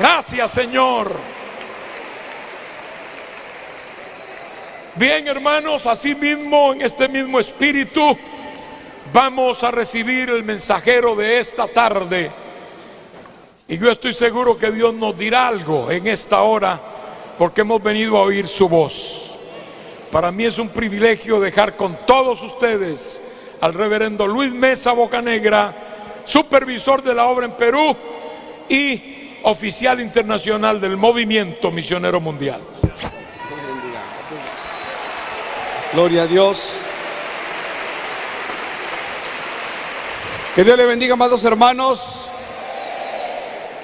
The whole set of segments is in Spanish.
Gracias, Señor. Bien, hermanos, así mismo, en este mismo espíritu, vamos a recibir el mensajero de esta tarde. Y yo estoy seguro que Dios nos dirá algo en esta hora, porque hemos venido a oír su voz. Para mí es un privilegio dejar con todos ustedes al reverendo Luis Mesa Bocanegra, supervisor de la obra en Perú y oficial internacional del Movimiento Misionero Mundial. Gloria a Dios. Que Dios le bendiga, amados hermanos.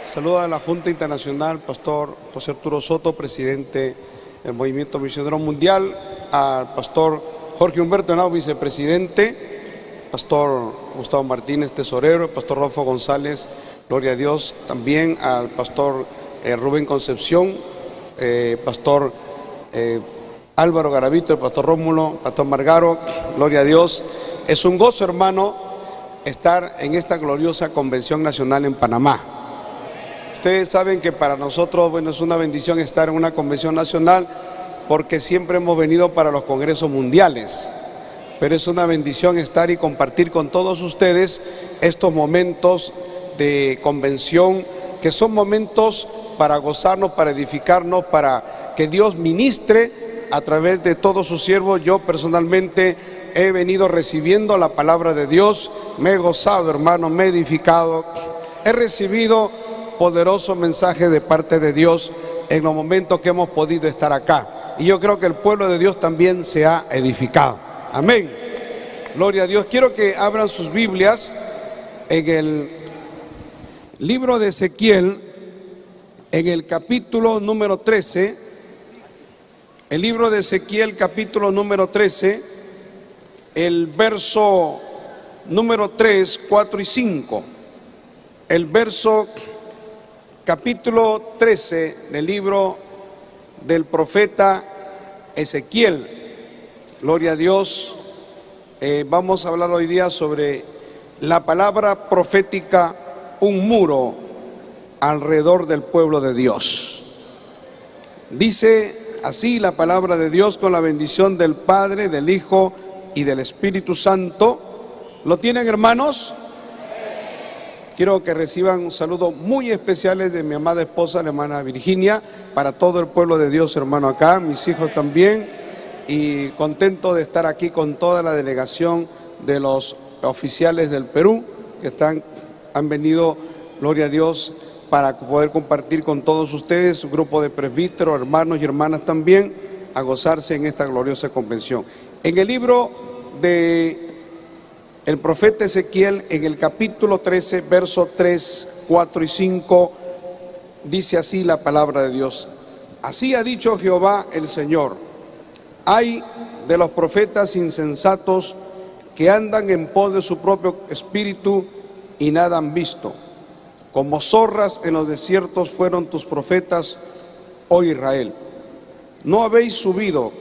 Saluda a la Junta Internacional, Pastor José Arturo Soto, presidente del Movimiento Misionero Mundial, al Pastor Jorge Humberto Henao, vicepresidente, Pastor Gustavo Martínez, tesorero, Pastor Rodolfo González, gloria a Dios, también al Pastor Rubén Concepción, Pastor Álvaro Garavito, el Pastor Rómulo, Pastor Margaro, gloria a Dios. Es un gozo, hermano, estar en esta gloriosa Convención Nacional en Panamá. Ustedes saben que para nosotros, bueno, es una bendición estar en una convención nacional porque siempre hemos venido para los congresos mundiales, pero es una bendición estar y compartir con todos ustedes estos momentos de convención, que son momentos para gozarnos, para edificarnos, para que Dios ministre a través de todos sus siervos. Yo personalmente he venido recibiendo la palabra de Dios, me he gozado, hermano, me he edificado, he recibido poderoso mensaje de parte de Dios en los momentos que hemos podido estar acá. Y yo creo que el pueblo de Dios también se ha edificado. Amén. Gloria a Dios. Quiero que abran sus Biblias en el libro de Ezequiel, en el capítulo número 13. El libro de Ezequiel, capítulo número 13, el verso número 3, 4 y 5. El verso capítulo 13 del libro del profeta Ezequiel. Gloria a Dios. Vamos a hablar hoy día sobre la palabra profética, un muro alrededor del pueblo de Dios. Dice así la palabra de Dios, con la bendición del Padre, del Hijo y del Espíritu Santo. ¿Lo tienen, hermanos? Quiero que reciban un saludo muy especiales de mi amada esposa, la hermana Virginia, para todo el pueblo de Dios, hermano, acá, mis hijos también, y contento de estar aquí con toda la delegación de los oficiales del Perú, que han venido, gloria a Dios, para poder compartir con todos ustedes, un grupo de presbíteros, hermanos y hermanas también, a gozarse en esta gloriosa convención. En el libro de el profeta Ezequiel, en el capítulo 13, versos 3, 4 y 5, dice así la palabra de Dios. Así ha dicho Jehová el Señor: ay de los profetas insensatos que andan en pos de su propio espíritu y nada han visto. Como zorras en los desiertos fueron tus profetas, oh Israel. No habéis subido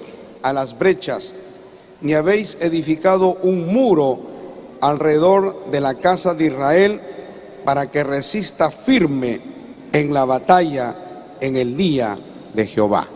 a las brechas, ni habéis edificado un muro alrededor de la casa de Israel para que resista firme en la batalla en el día de Jehová.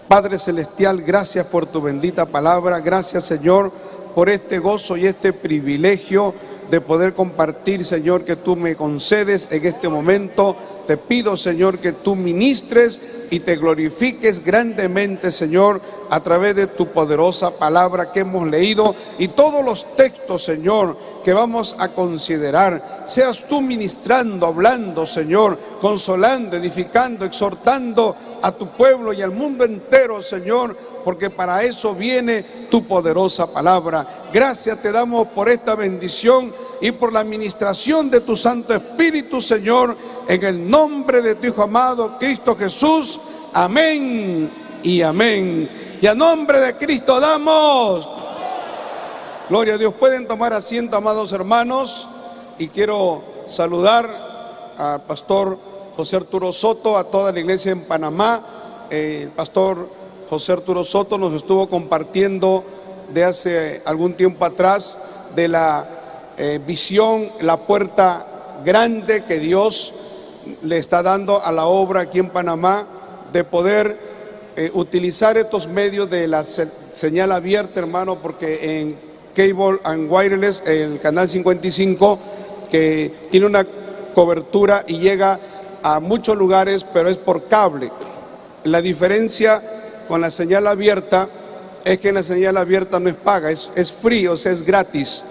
Padre Celestial, gracias por tu bendita palabra. Gracias, Señor, por este gozo y este privilegio de poder compartir, Señor, que tú me concedes en este momento. Te pido, Señor, que tú ministres y te glorifiques grandemente, Señor, a través de tu poderosa palabra que hemos leído y todos los textos, Señor, que vamos a considerar. Seas tú ministrando, hablando, Señor, consolando, edificando, exhortando a tu pueblo y al mundo entero, Señor, porque para eso viene tu poderosa palabra. Gracias te damos por esta bendición y por la administración de tu Santo Espíritu, Señor, en el nombre de tu Hijo amado, Cristo Jesús. Amén y amén. Y a nombre de Cristo damos. Gloria a Dios. Pueden tomar asiento, amados hermanos, y quiero saludar al pastor José Arturo Soto, a toda la iglesia en Panamá. El pastor José Arturo Soto nos estuvo compartiendo de hace algún tiempo atrás de la visión, la puerta grande que Dios le está dando a la obra aquí en Panamá de poder utilizar estos medios de la señal abierta, hermano, porque en Cable and Wireless, el canal 55, que tiene una cobertura y llega a muchos lugares, pero es por cable. La diferencia con la señal abierta es que en la señal abierta no es paga, es free, o sea, es gratis.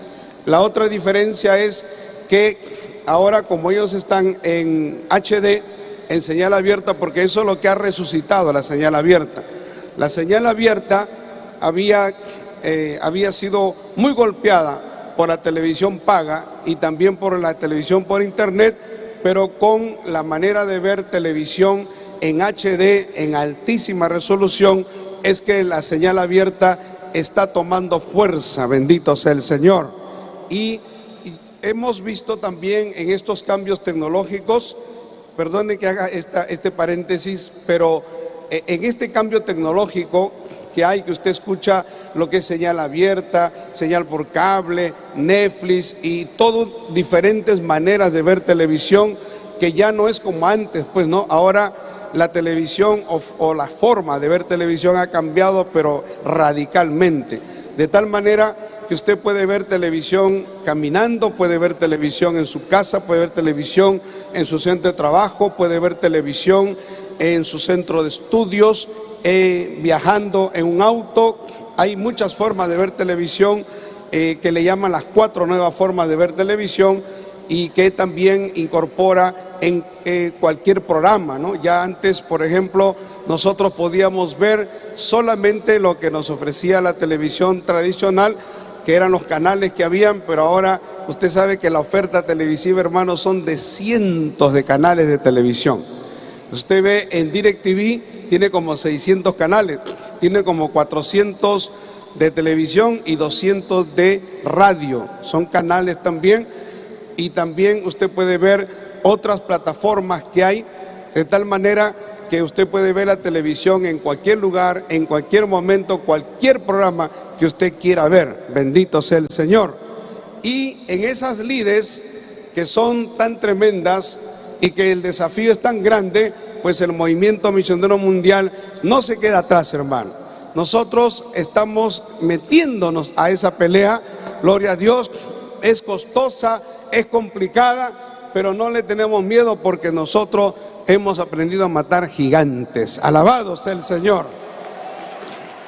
La otra diferencia es que ahora, como ellos están en HD, en señal abierta, porque eso es lo que ha resucitado la señal abierta. La señal abierta había sido muy golpeada por la televisión paga y también por la televisión por internet, pero con la manera de ver televisión en HD, en altísima resolución, es que la señal abierta está tomando fuerza, bendito sea el Señor. Y hemos visto también en estos cambios tecnológicos, perdone que haga este paréntesis, pero en este cambio tecnológico que hay, que usted escucha lo que es señal abierta, señal por cable, Netflix y todo diferentes maneras de ver televisión, que ya no es como antes, pues no, ahora la televisión o la forma de ver televisión ha cambiado, pero radicalmente, de tal manera que usted puede ver televisión caminando, puede ver televisión en su casa, puede ver televisión en su centro de trabajo, puede ver televisión en su centro de estudios, viajando en un auto. Hay muchas formas de ver televisión que le llaman las 4 nuevas formas de ver televisión, y que también incorpora en cualquier programa, ¿no? Ya antes, por ejemplo, nosotros podíamos ver solamente lo que nos ofrecía la televisión tradicional, que eran los canales que habían, pero ahora usted sabe que la oferta televisiva, hermanos, son de cientos de canales de televisión. Usted ve en DirecTV, tiene como 600 canales, tiene como 400 de televisión y 200 de radio, son canales también. Y también usted puede ver otras plataformas que hay, de tal manera que usted puede ver la televisión en cualquier lugar, en cualquier momento, cualquier programa que usted quiera ver. Bendito sea el Señor. Y en esas lides que son tan tremendas y que el desafío es tan grande, pues el movimiento misionero mundial no se queda atrás, hermano. Nosotros estamos metiéndonos a esa pelea, gloria a Dios. Es costosa, es complicada, pero no le tenemos miedo, porque nosotros hemos aprendido a matar gigantes. Alabado sea el Señor.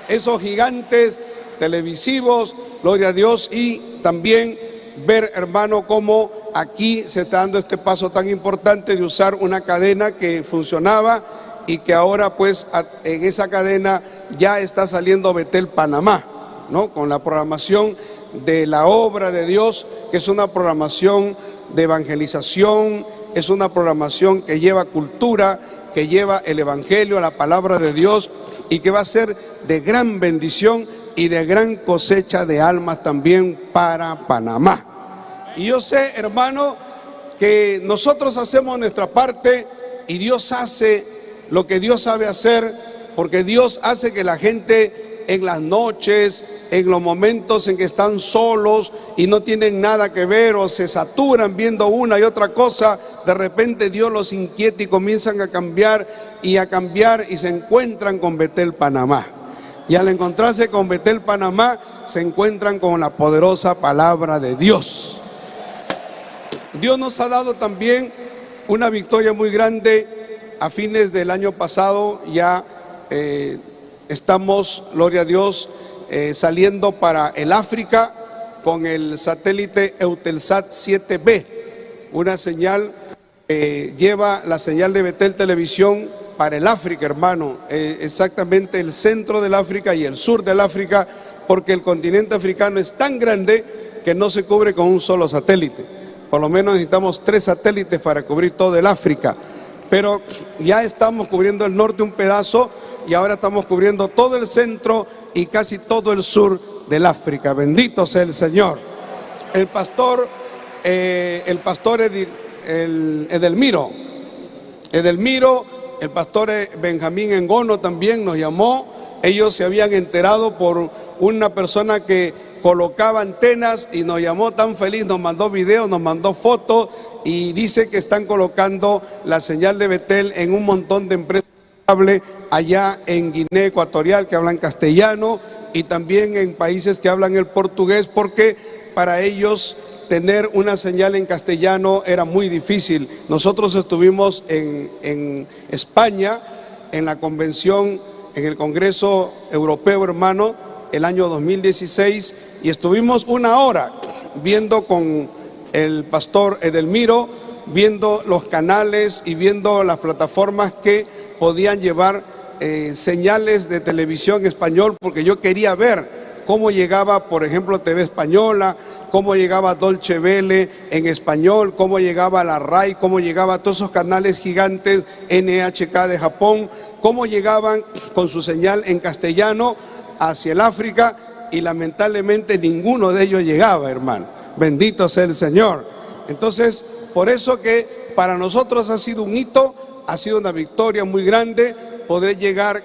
Esos gigantes televisivos, gloria a Dios, y también ver, hermano, cómo aquí se está dando este paso tan importante de usar una cadena que funcionaba y que ahora pues en esa cadena ya está saliendo Betel Panamá, ¿no? Con la programación de la obra de Dios, que es una programación de evangelización, es una programación que lleva cultura, que lleva el evangelio, la palabra de Dios, y que va a ser de gran bendición y de gran cosecha de almas también para Panamá. Y yo sé, hermano, que nosotros hacemos nuestra parte y Dios hace lo que Dios sabe hacer, porque Dios hace que la gente en las noches, en los momentos en que están solos y no tienen nada que ver o se saturan viendo una y otra cosa, de repente Dios los inquieta y comienzan a cambiar y se encuentran con Betel Panamá. Y al encontrarse con Betel Panamá, se encuentran con la poderosa palabra de Dios. Dios nos ha dado también una victoria muy grande. A fines del año pasado ya estamos, gloria a Dios, saliendo para el África con el satélite Eutelsat 7B, una señal lleva la señal de Betel Televisión para el África, hermano, exactamente el centro del África y el sur del África, porque el continente africano es tan grande que no se cubre con un solo satélite. Por lo menos necesitamos 3 satélites para cubrir todo el África, pero ya estamos cubriendo el norte un pedazo y ahora estamos cubriendo todo el centro y casi todo el sur del África. Bendito sea el Señor. El pastor Edelmiro, el pastor Benjamín Engono también nos llamó. Ellos se habían enterado por una persona que colocaba antenas y nos llamó tan feliz, nos mandó videos, nos mandó fotos y dice que están colocando la señal de Betel en un montón de empresas de cable allá en Guinea Ecuatorial que hablan castellano y también en países que hablan el portugués, porque para ellos tener una señal en castellano era muy difícil. Nosotros estuvimos en España, en la convención, en el Congreso Europeo, hermano, el año 2016, y estuvimos una hora viendo con el pastor Edelmiro, viendo los canales y viendo las plataformas que podían llevar señales de televisión español, porque yo quería ver cómo llegaba, por ejemplo, TV Española, cómo llegaba Dolce Vele en español, cómo llegaba la RAI, cómo llegaba todos esos canales gigantes, NHK de Japón, cómo llegaban con su señal en castellano hacia el África, y lamentablemente ninguno de ellos llegaba, hermano. Bendito sea el Señor. Entonces, por eso que para nosotros ha sido un hito, ha sido una victoria muy grande poder llegar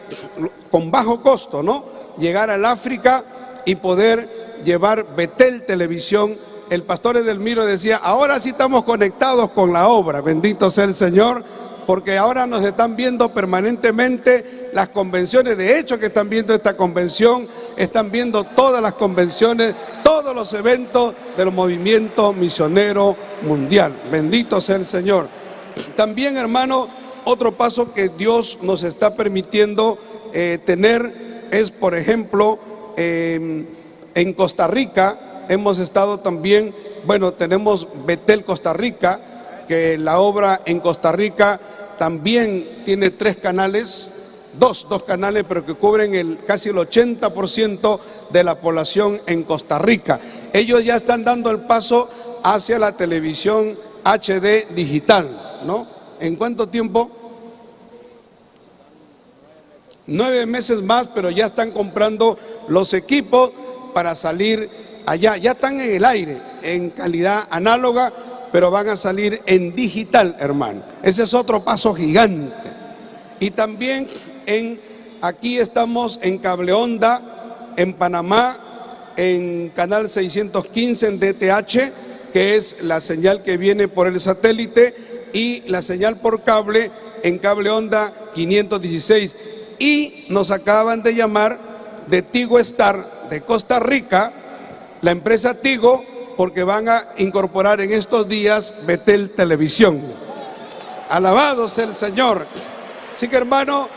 con bajo costo, ¿no? Llegar al África y poder llevar Betel Televisión. El pastor Edelmiro decía, ahora sí estamos conectados con la obra, bendito sea el Señor, porque ahora nos están viendo permanentemente las convenciones. De hecho que están viendo esta convención, están viendo todas las convenciones, todos los eventos del movimiento misionero mundial. Bendito sea el Señor. También, hermano, otro paso que Dios nos está permitiendo tener es, por ejemplo, en Costa Rica hemos estado también, bueno, tenemos Betel Costa Rica, que la obra en Costa Rica también tiene 3 canales, dos canales, pero que cubren casi el 80% de la población en Costa Rica. Ellos ya están dando el paso hacia la televisión HD digital, ¿no? ¿En cuánto tiempo? 9 meses más, pero ya están comprando los equipos para salir allá. Ya están en el aire, en calidad análoga, pero van a salir en digital, hermano. Ese es otro paso gigante. Y también aquí estamos en Cable Onda, en Panamá, en Canal 615 en DTH, que es la señal que viene por el satélite, y la señal por cable en Cable Onda 516. Y nos acaban de llamar de Tigo Star de Costa Rica, la empresa Tigo, porque van a incorporar en estos días Betel Televisión. Alabado sea el Señor. Así que, hermano,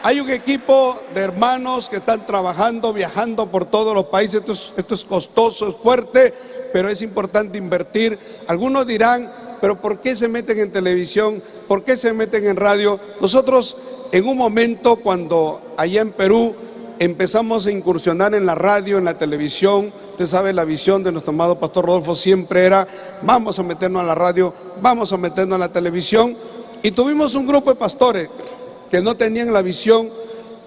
hay un equipo de hermanos que están trabajando, viajando por todos los países. Esto es costoso, es fuerte, pero es importante invertir. Algunos dirán, pero ¿por qué se meten en televisión? ¿Por qué se meten en radio? Nosotros, en un momento, cuando allá en Perú empezamos a incursionar en la radio, en la televisión, usted sabe, la visión de nuestro amado pastor Rodolfo siempre era, vamos a meternos a la radio, vamos a meternos a la televisión. Y tuvimos un grupo de pastores que no tenían la visión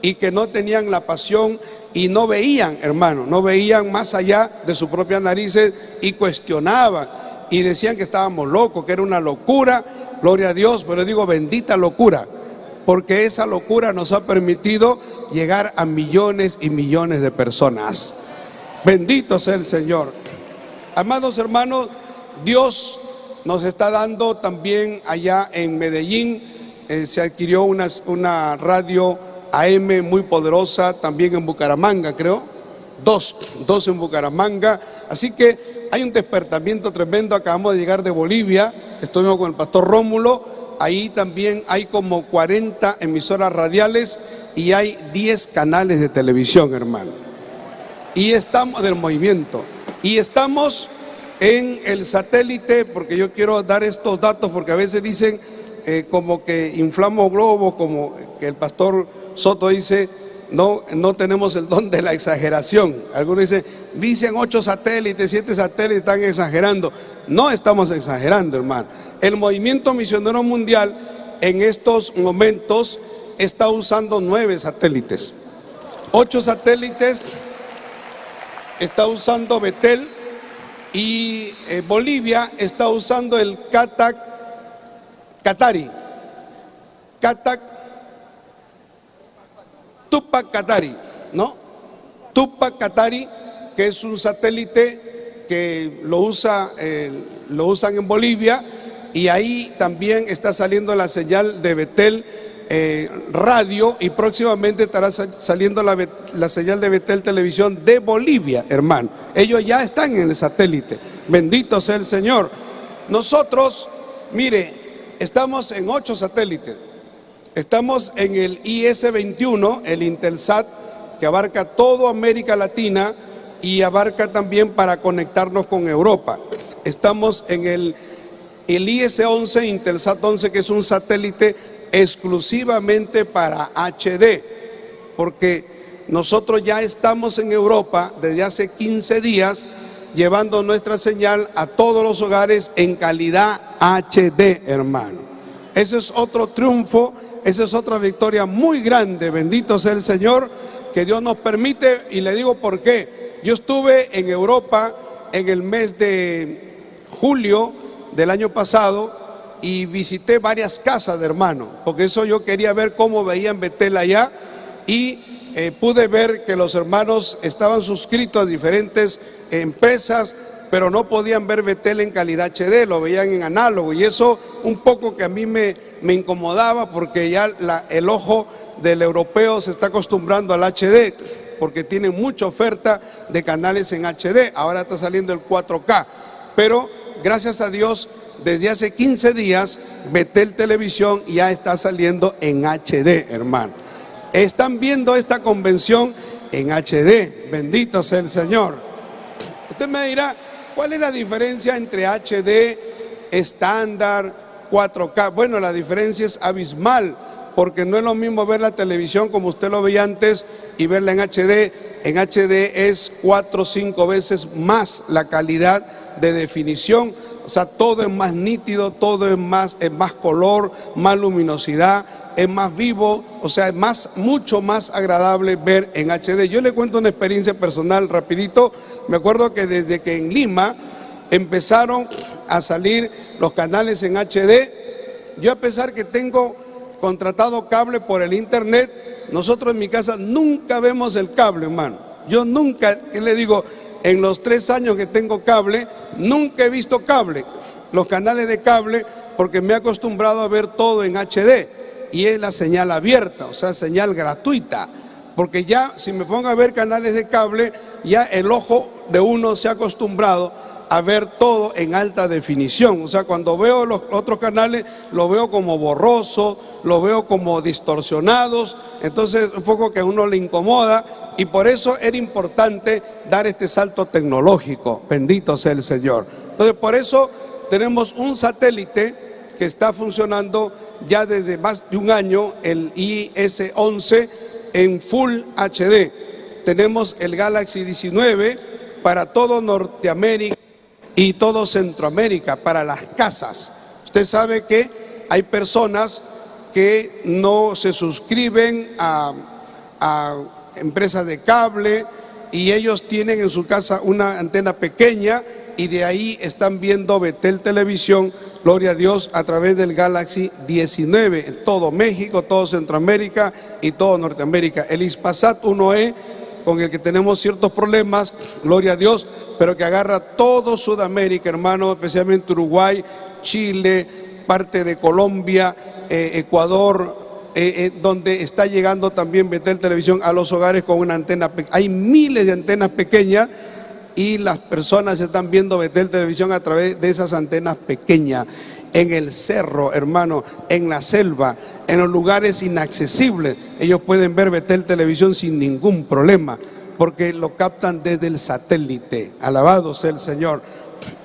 y que no tenían la pasión y no veían, hermano, no veían más allá de sus propias narices y cuestionaban y decían que estábamos locos, que era una locura. Gloria a Dios, pero digo, bendita locura, porque esa locura nos ha permitido llegar a millones y millones de personas. Bendito sea el Señor. Amados hermanos, Dios nos está dando también allá en Medellín, se adquirió una radio AM muy poderosa, también en Bucaramanga, creo, dos en Bucaramanga. Así que hay un despertamiento tremendo. Acabamos de llegar de Bolivia, estuvimos con el pastor Rómulo. Ahí también hay como 40 emisoras radiales y hay 10 canales de televisión, hermano. Y estamos del movimiento. Y estamos en el satélite, porque yo quiero dar estos datos, porque a veces dicen como que inflamos globos, como que el pastor Soto dice, no tenemos el don de la exageración. Algunos dicen 8 satélites, 7 satélites, están exagerando. No estamos exagerando, hermano. El movimiento misionero mundial en estos momentos está usando 9 satélites. 8 satélites está usando Betel, y Bolivia está usando el Tupac Katari, ¿no? Tupac Katari, que es un satélite que lo usan en Bolivia, y ahí también está saliendo la señal de Betel Radio, y próximamente estará saliendo la señal de Betel Televisión de Bolivia, hermano. Ellos ya están en el satélite. Bendito sea el Señor. Nosotros, mire, estamos en 8 satélites. Estamos en el IS-21, el Intelsat, que abarca toda América Latina y abarca también para conectarnos con Europa. Estamos en el IS-11, Intelsat 11, que es un satélite exclusivamente para HD, porque nosotros ya estamos en Europa desde hace 15 días llevando nuestra señal a todos los hogares en calidad HD, hermano. Ese es otro triunfo, esa es otra victoria muy grande, bendito sea el Señor, que Dios nos permite. Y le digo por qué. Yo estuve en Europa en el mes de julio del año pasado y visité varias casas de hermanos, porque eso yo quería ver cómo veían Betel allá, y pude ver que los hermanos estaban suscritos a diferentes empresas, pero no podían ver Betel en calidad HD, lo veían en análogo, y eso un poco que a mí me incomodaba, porque ya el ojo del europeo se está acostumbrando al HD, porque tiene mucha oferta de canales en HD. Ahora está saliendo el 4K, pero gracias a Dios, desde hace 15 días, Betel Televisión ya está saliendo en HD, hermano. Están viendo esta convención en HD, bendito sea el Señor. Usted me dirá, ¿cuál es la diferencia entre HD, estándar, 4K? Bueno, la diferencia es abismal, porque no es lo mismo ver la televisión como usted lo veía antes y verla en HD. En HD es 4 o 5 veces más la calidad de definición. O sea, todo es más nítido, todo es más color, más luminosidad, es más vivo, o sea, es mucho más agradable ver en HD. Yo le cuento una experiencia personal rapidito. Me acuerdo que desde que en Lima empezaron a salir los canales en HD, yo, a pesar que tengo contratado cable por el internet, nosotros en mi casa nunca vemos el cable, hermano. Yo nunca, ¿qué le digo? En los 3 años que tengo cable, nunca he visto cable, los canales de cable, porque me he acostumbrado a ver todo en HD, y es la señal abierta, o sea, señal gratuita, porque ya si me pongo a ver canales de cable, ya el ojo de uno se ha acostumbrado a ver todo en alta definición. O sea, cuando veo los otros canales, lo veo como borroso, lo veo como distorsionados, entonces un poco que a uno le incomoda, y por eso era importante dar este salto tecnológico, bendito sea el Señor. Entonces, por eso tenemos un satélite que está funcionando ya desde más de un año, el IS-11 en Full HD. Tenemos el Galaxy 19 para todo Norteamérica y todo Centroamérica, para las casas. Usted sabe que hay personas que no se suscriben a empresas de cable, y ellos tienen en su casa una antena pequeña, y de ahí están viendo Betel Televisión, gloria a Dios, a través del Galaxy 19, en todo México, todo Centroamérica y todo Norteamérica. El Hispasat 1E, con el que tenemos ciertos problemas, gloria a Dios, pero que agarra todo Sudamérica, hermano, especialmente Uruguay, Chile, parte de Colombia, Ecuador, donde está llegando también Betel Televisión a los hogares con una antena pequeña. Hay miles de antenas pequeñas, y las personas están viendo Betel Televisión a través de esas antenas pequeñas, en el cerro, hermano, en la selva, en los lugares inaccesibles. Ellos pueden ver Betel Televisión sin ningún problema, porque lo captan desde el satélite. Alabado sea el Señor.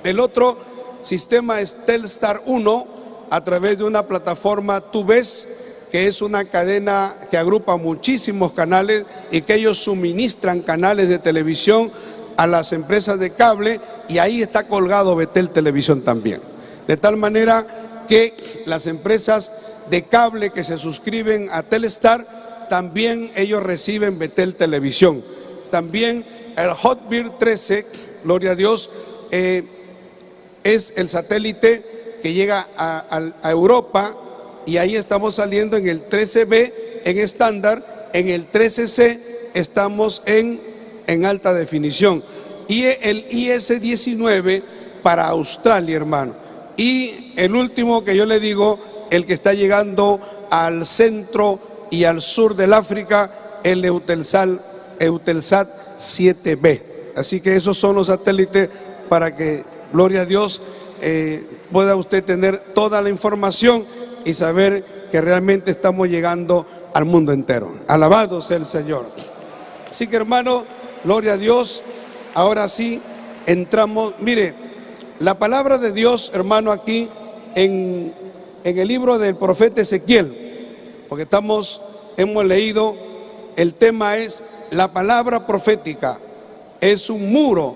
El otro sistema es Telstar 1, a través de una plataforma TuVes, que es una cadena que agrupa muchísimos canales, y que ellos suministran canales de televisión a las empresas de cable, y ahí está colgado Betel Televisión también. De tal manera que las empresas de cable que se suscriben a Telstar, también ellos reciben Betel Televisión. También el Hotbird 13, gloria a Dios, es el satélite que llega a Europa, y ahí estamos saliendo en el 13B en estándar, en el 13C estamos en alta definición, y el IS-19 para Australia, hermano. y el último que yo le digo, el que está llegando al centro y al sur del África, el Eutelsat 7B. Así que esos son los satélites para que, gloria a Dios, pueda usted tener toda la información y saber que realmente estamos llegando al mundo entero. Alabado sea el Señor. Así que, hermano, gloria a Dios. Ahora sí entramos. Mire, la palabra de Dios, hermano, aquí en el libro del profeta Ezequiel, porque hemos leído, el tema es la palabra profética, es un muro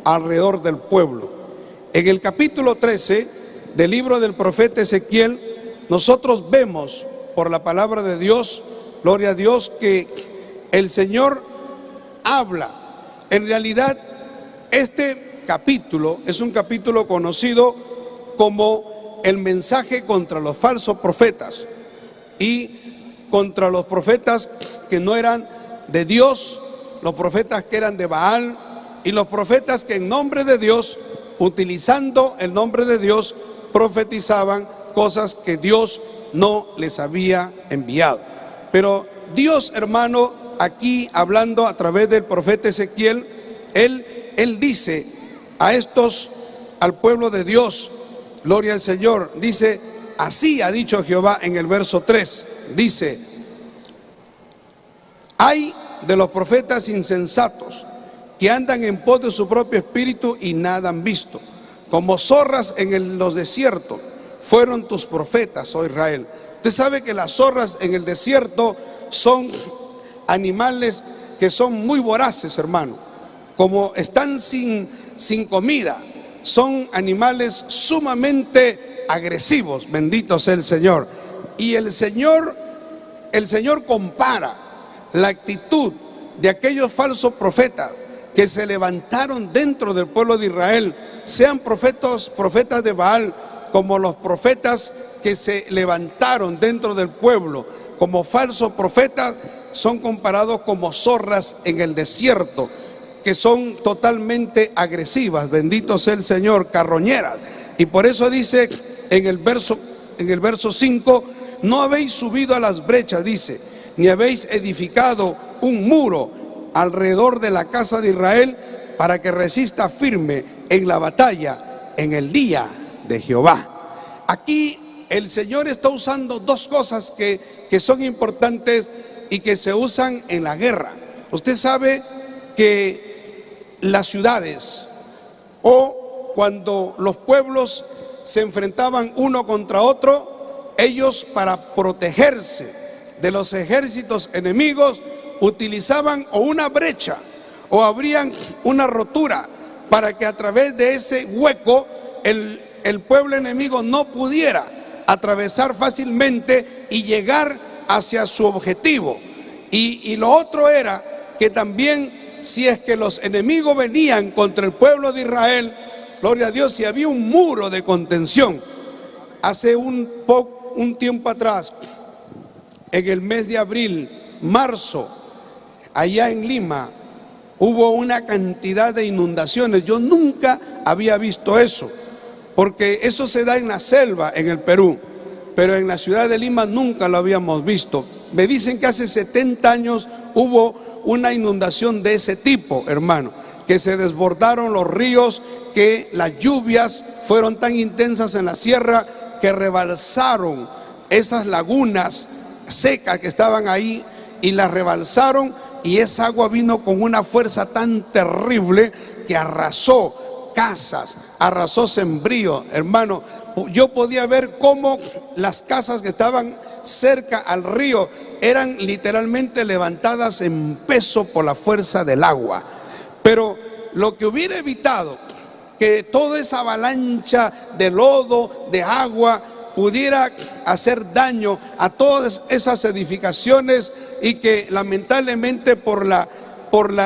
alrededor del pueblo. En el capítulo 13 del libro del profeta Ezequiel, nosotros vemos por la palabra de Dios, gloria a Dios, que el Señor habla. En realidad, este capítulo es un capítulo conocido como el mensaje contra los falsos profetas y contra los profetas que no eran de Dios, los profetas que eran de Baal y los profetas que en nombre de Dios, utilizando el nombre de Dios, profetizaban cosas que Dios no les había enviado. Pero Dios, hermano, aquí hablando a través del profeta Ezequiel, él dice al pueblo de Dios, gloria al Señor, dice, así ha dicho Jehová en el verso 3, dice, hay de los profetas insensatos que andan en pos de su propio espíritu y nada han visto. Como zorras en los desiertos fueron tus profetas, oh Israel. Usted sabe que las zorras en el desierto son animales que son muy voraces, hermano. Como están sin comida, son animales sumamente agresivos, bendito sea el Señor. Y el Señor compara la actitud de aquellos falsos profetas que se levantaron dentro del pueblo de Israel, sean profetas de Baal, como los profetas que se levantaron dentro del pueblo como falsos profetas, son comparados como zorras en el desierto, que son totalmente agresivas, bendito sea el Señor, carroñeras. Y por eso dice en el verso 5, no habéis subido a las brechas, dice, ni habéis edificado un muro alrededor de la casa de Israel para que resista firme en la batalla en el día de Jehová. Aquí el Señor está usando dos cosas que son importantes y que se usan en la guerra. Usted sabe que las ciudades o cuando los pueblos se enfrentaban uno contra otro, ellos para protegerse de los ejércitos enemigos utilizaban o una brecha o abrían una rotura para que a través de ese hueco el pueblo enemigo no pudiera atravesar fácilmente y llegar hacia su objetivo. Y lo otro era que también, si es que los enemigos venían contra el pueblo de Israel, gloria a Dios, si había un muro de contención. Hace un tiempo atrás, en el mes de abril, marzo, allá en Lima, hubo una cantidad de inundaciones. Yo nunca había visto eso, porque eso se da en la selva, en el Perú, pero en la ciudad de Lima nunca lo habíamos visto. Me dicen que hace 70 años hubo una inundación de ese tipo, hermano, que se desbordaron los ríos, que las lluvias fueron tan intensas en la sierra que rebalsaron esas lagunas secas que estaban ahí y las rebalsaron, y esa agua vino con una fuerza tan terrible que arrasó casas, arrasó sembrío, hermano. Yo podía ver cómo las casas que estaban cerca al río eran literalmente levantadas en peso por la fuerza del agua. Pero lo que hubiera evitado que toda esa avalancha de lodo, de agua, pudiera hacer daño a todas esas edificaciones, y que lamentablemente por la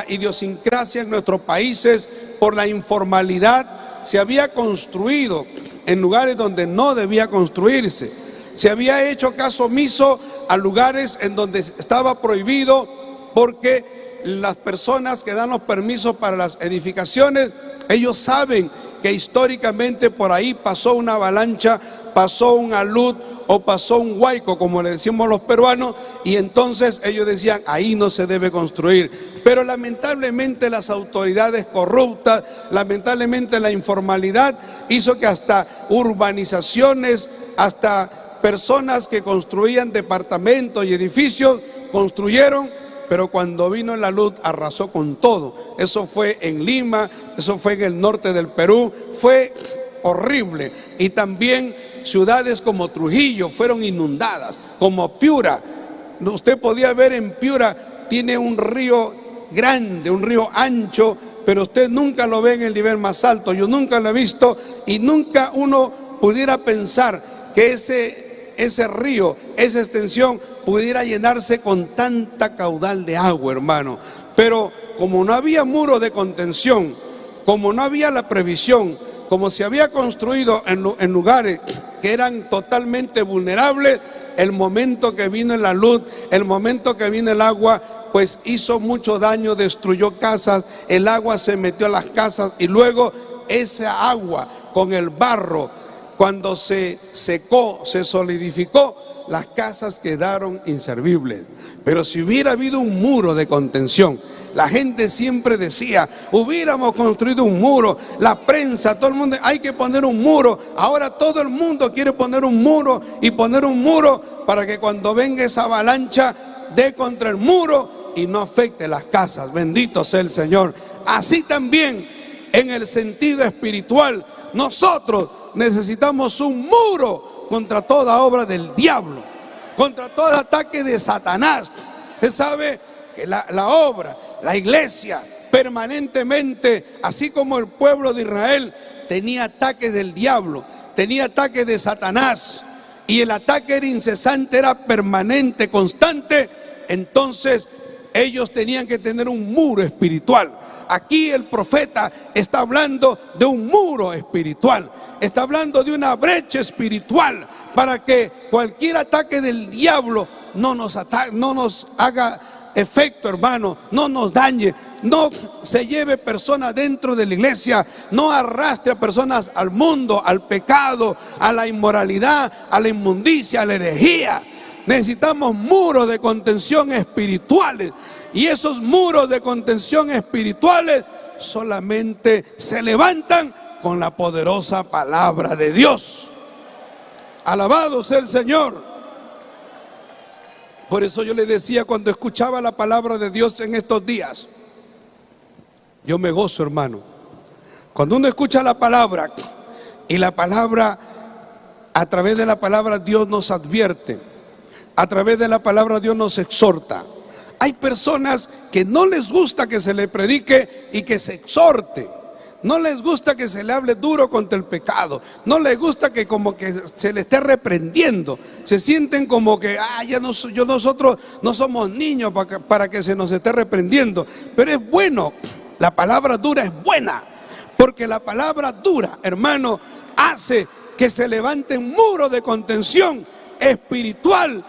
idiosincrasia en nuestros países, por la informalidad, se había construido en lugares donde no debía construirse. Se había hecho caso omiso a lugares en donde estaba prohibido, porque las personas que dan los permisos para las edificaciones, ellos saben que históricamente por ahí pasó una avalancha, pasó un alud o pasó un huaico, como le decimos los peruanos, y entonces ellos decían, ahí no se debe construir. Pero lamentablemente las autoridades corruptas, lamentablemente la informalidad hizo que hasta urbanizaciones, hasta personas que construían departamentos y edificios, construyeron, pero cuando vino la luz arrasó con todo. Eso fue en Lima, eso fue en el norte del Perú, fue horrible. Y también ciudades como Trujillo fueron inundadas, como Piura. Usted podía ver en Piura, tiene un río grande, un río ancho, pero usted nunca lo ve en el nivel más alto. Yo nunca lo he visto y nunca uno pudiera pensar que ese río, esa extensión pudiera llenarse con tanta caudal de agua, hermano. Pero como no había muro de contención, como no había la previsión, como se había construido en lugares que eran totalmente vulnerables, el momento que vino la luz, el momento que vino el agua, pues hizo mucho daño, destruyó casas, el agua se metió a las casas y luego esa agua con el barro, cuando se secó, se solidificó, las casas quedaron inservibles. Pero si hubiera habido un muro de contención, la gente siempre decía, hubiéramos construido un muro, la prensa, todo el mundo, hay que poner un muro. Ahora todo el mundo quiere poner un muro y poner un muro para que cuando venga esa avalancha dé contra el muro y no afecte las casas. Bendito sea el Señor. Así también en el sentido espiritual, nosotros necesitamos un muro contra toda obra del diablo, contra todo ataque de Satanás. Usted sabe que la obra, la iglesia permanentemente, así como el pueblo de Israel, tenía ataques del diablo, tenía ataques de Satanás, y el ataque era incesante, era permanente, constante. Entonces ellos tenían que tener un muro espiritual. Aquí el profeta está hablando de un muro espiritual, está hablando de una brecha espiritual para que cualquier ataque del diablo no nos haga efecto, hermano, no nos dañe, no se lleve personas dentro de la iglesia, no arrastre a personas al mundo, al pecado, a la inmoralidad, a la inmundicia, a la herejía. Necesitamos muros de contención espirituales, y esos muros de contención espirituales solamente se levantan con la poderosa palabra de Dios. Alabado sea el Señor. Por eso yo le decía, cuando escuchaba la palabra de Dios en estos días, yo me gozo, hermano. Cuando uno escucha la palabra, y la palabra, a través de la palabra Dios nos advierte, a través de la palabra Dios nos exhorta. Hay personas que no les gusta que se le predique y que se exhorte. No les gusta que se le hable duro contra el pecado. No les gusta que como que se le esté reprendiendo. Se sienten como que nosotros no somos niños para que se nos esté reprendiendo. Pero es bueno, la palabra dura es buena, porque la palabra dura, hermano, hace que se levante un muro de contención espiritual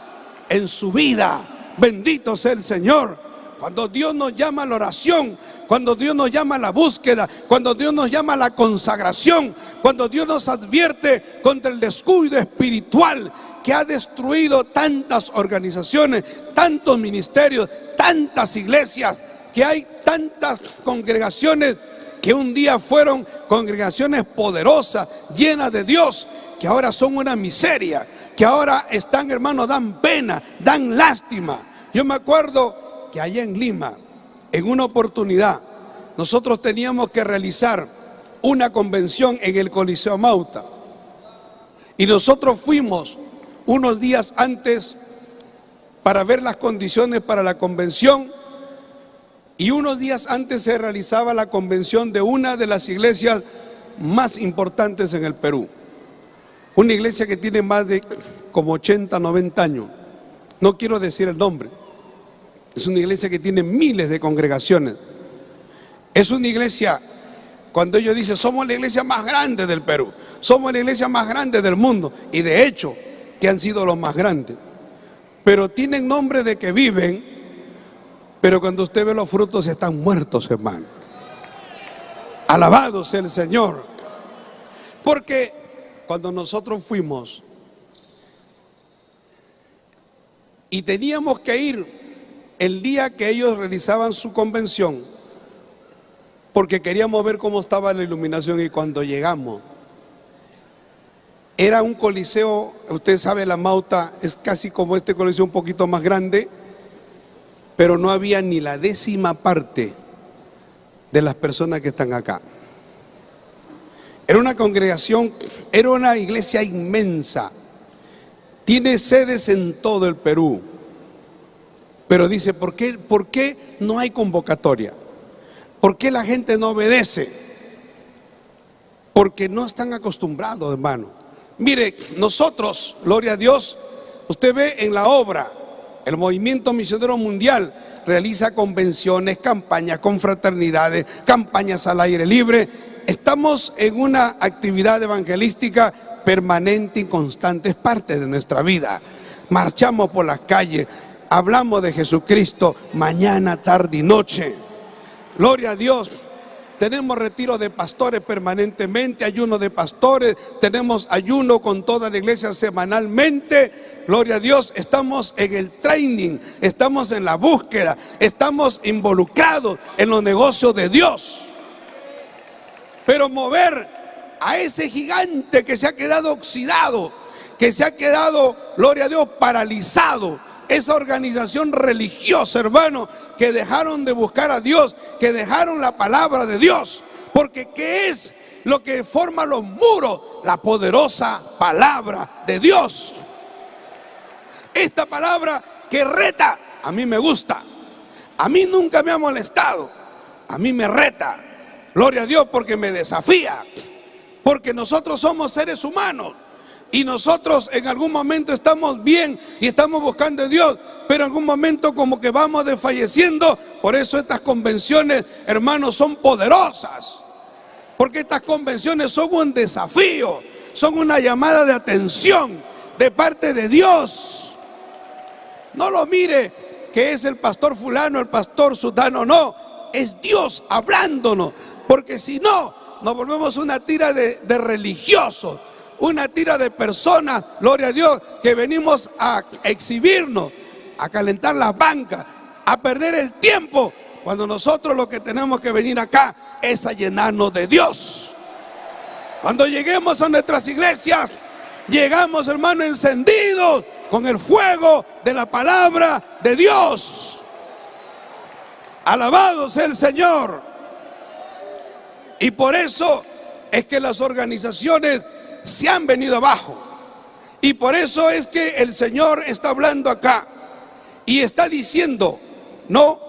en su vida. Bendito sea el Señor. Cuando Dios nos llama a la oración, cuando Dios nos llama a la búsqueda, cuando Dios nos llama a la consagración, cuando Dios nos advierte contra el descuido espiritual que ha destruido tantas organizaciones, tantos ministerios, tantas iglesias, que hay tantas congregaciones que un día fueron congregaciones poderosas, llenas de Dios, que ahora son una miseria, que ahora están, hermanos, dan pena, dan lástima. Yo me acuerdo que allá en Lima, en una oportunidad, nosotros teníamos que realizar una convención en el Coliseo Mauta, y nosotros fuimos unos días antes para ver las condiciones para la convención, y unos días antes se realizaba la convención de una de las iglesias más importantes en el Perú. Una iglesia que tiene más de como 80, 90 años. No quiero decir el nombre. Es una iglesia que tiene miles de congregaciones. Es una iglesia, cuando ellos dicen, somos la iglesia más grande del Perú, somos la iglesia más grande del mundo, y de hecho, que han sido los más grandes. Pero tienen nombre de que viven, pero cuando usted ve los frutos están muertos, hermano. Alabado sea el Señor. Porque cuando nosotros fuimos y teníamos que ir el día que ellos realizaban su convención, porque queríamos ver cómo estaba la iluminación, y cuando llegamos, era un coliseo, usted sabe, La Mauta es casi como este coliseo, un poquito más grande, pero no había ni la 10ª parte de las personas que están acá. Era una congregación, era una iglesia inmensa, tiene sedes en todo el Perú, pero dice, ¿por qué no hay convocatoria? ¿Por qué la gente no obedece? Porque no están acostumbrados, hermano. Mire, nosotros, gloria a Dios, usted ve en la obra, el Movimiento Misionero Mundial realiza convenciones, campañas, confraternidades, campañas al aire libre. Estamos en una actividad evangelística permanente y constante, es parte de nuestra vida. Marchamos por las calles, hablamos de Jesucristo mañana, tarde y noche. Gloria a Dios. Tenemos retiro de pastores permanentemente, ayuno de pastores, tenemos ayuno con toda la iglesia semanalmente. Gloria a Dios, estamos en el training, estamos en la búsqueda, estamos involucrados en los negocios de Dios. Pero mover a ese gigante que se ha quedado oxidado, que se ha quedado, gloria a Dios, paralizado, esa organización religiosa, hermano, que dejaron de buscar a Dios, que dejaron la palabra de Dios. Porque ¿qué es lo que forma los muros? La poderosa palabra de Dios. Esta palabra que reta, a mí me gusta. A mí nunca me ha molestado. A mí me reta. Gloria a Dios, porque me desafía. Porque nosotros somos seres humanos. Y nosotros en algún momento estamos bien y estamos buscando a Dios, pero en algún momento como que vamos desfalleciendo. Por eso estas convenciones, hermanos, son poderosas. Porque estas convenciones son un desafío, son una llamada de atención de parte de Dios. No lo mire que es el pastor fulano, el pastor sutano, no. Es Dios hablándonos, porque si no, nos volvemos una tira de religiosos. Una tira de personas, gloria a Dios, que venimos a exhibirnos, a calentar las bancas, a perder el tiempo, cuando nosotros lo que tenemos que venir acá es a llenarnos de Dios. Cuando lleguemos a nuestras iglesias, llegamos, hermano, encendidos con el fuego de la palabra de Dios. Alabado sea el Señor. Y por eso es que las organizaciones se han venido abajo. Y por eso es que el Señor está hablando acá y está diciendo, no,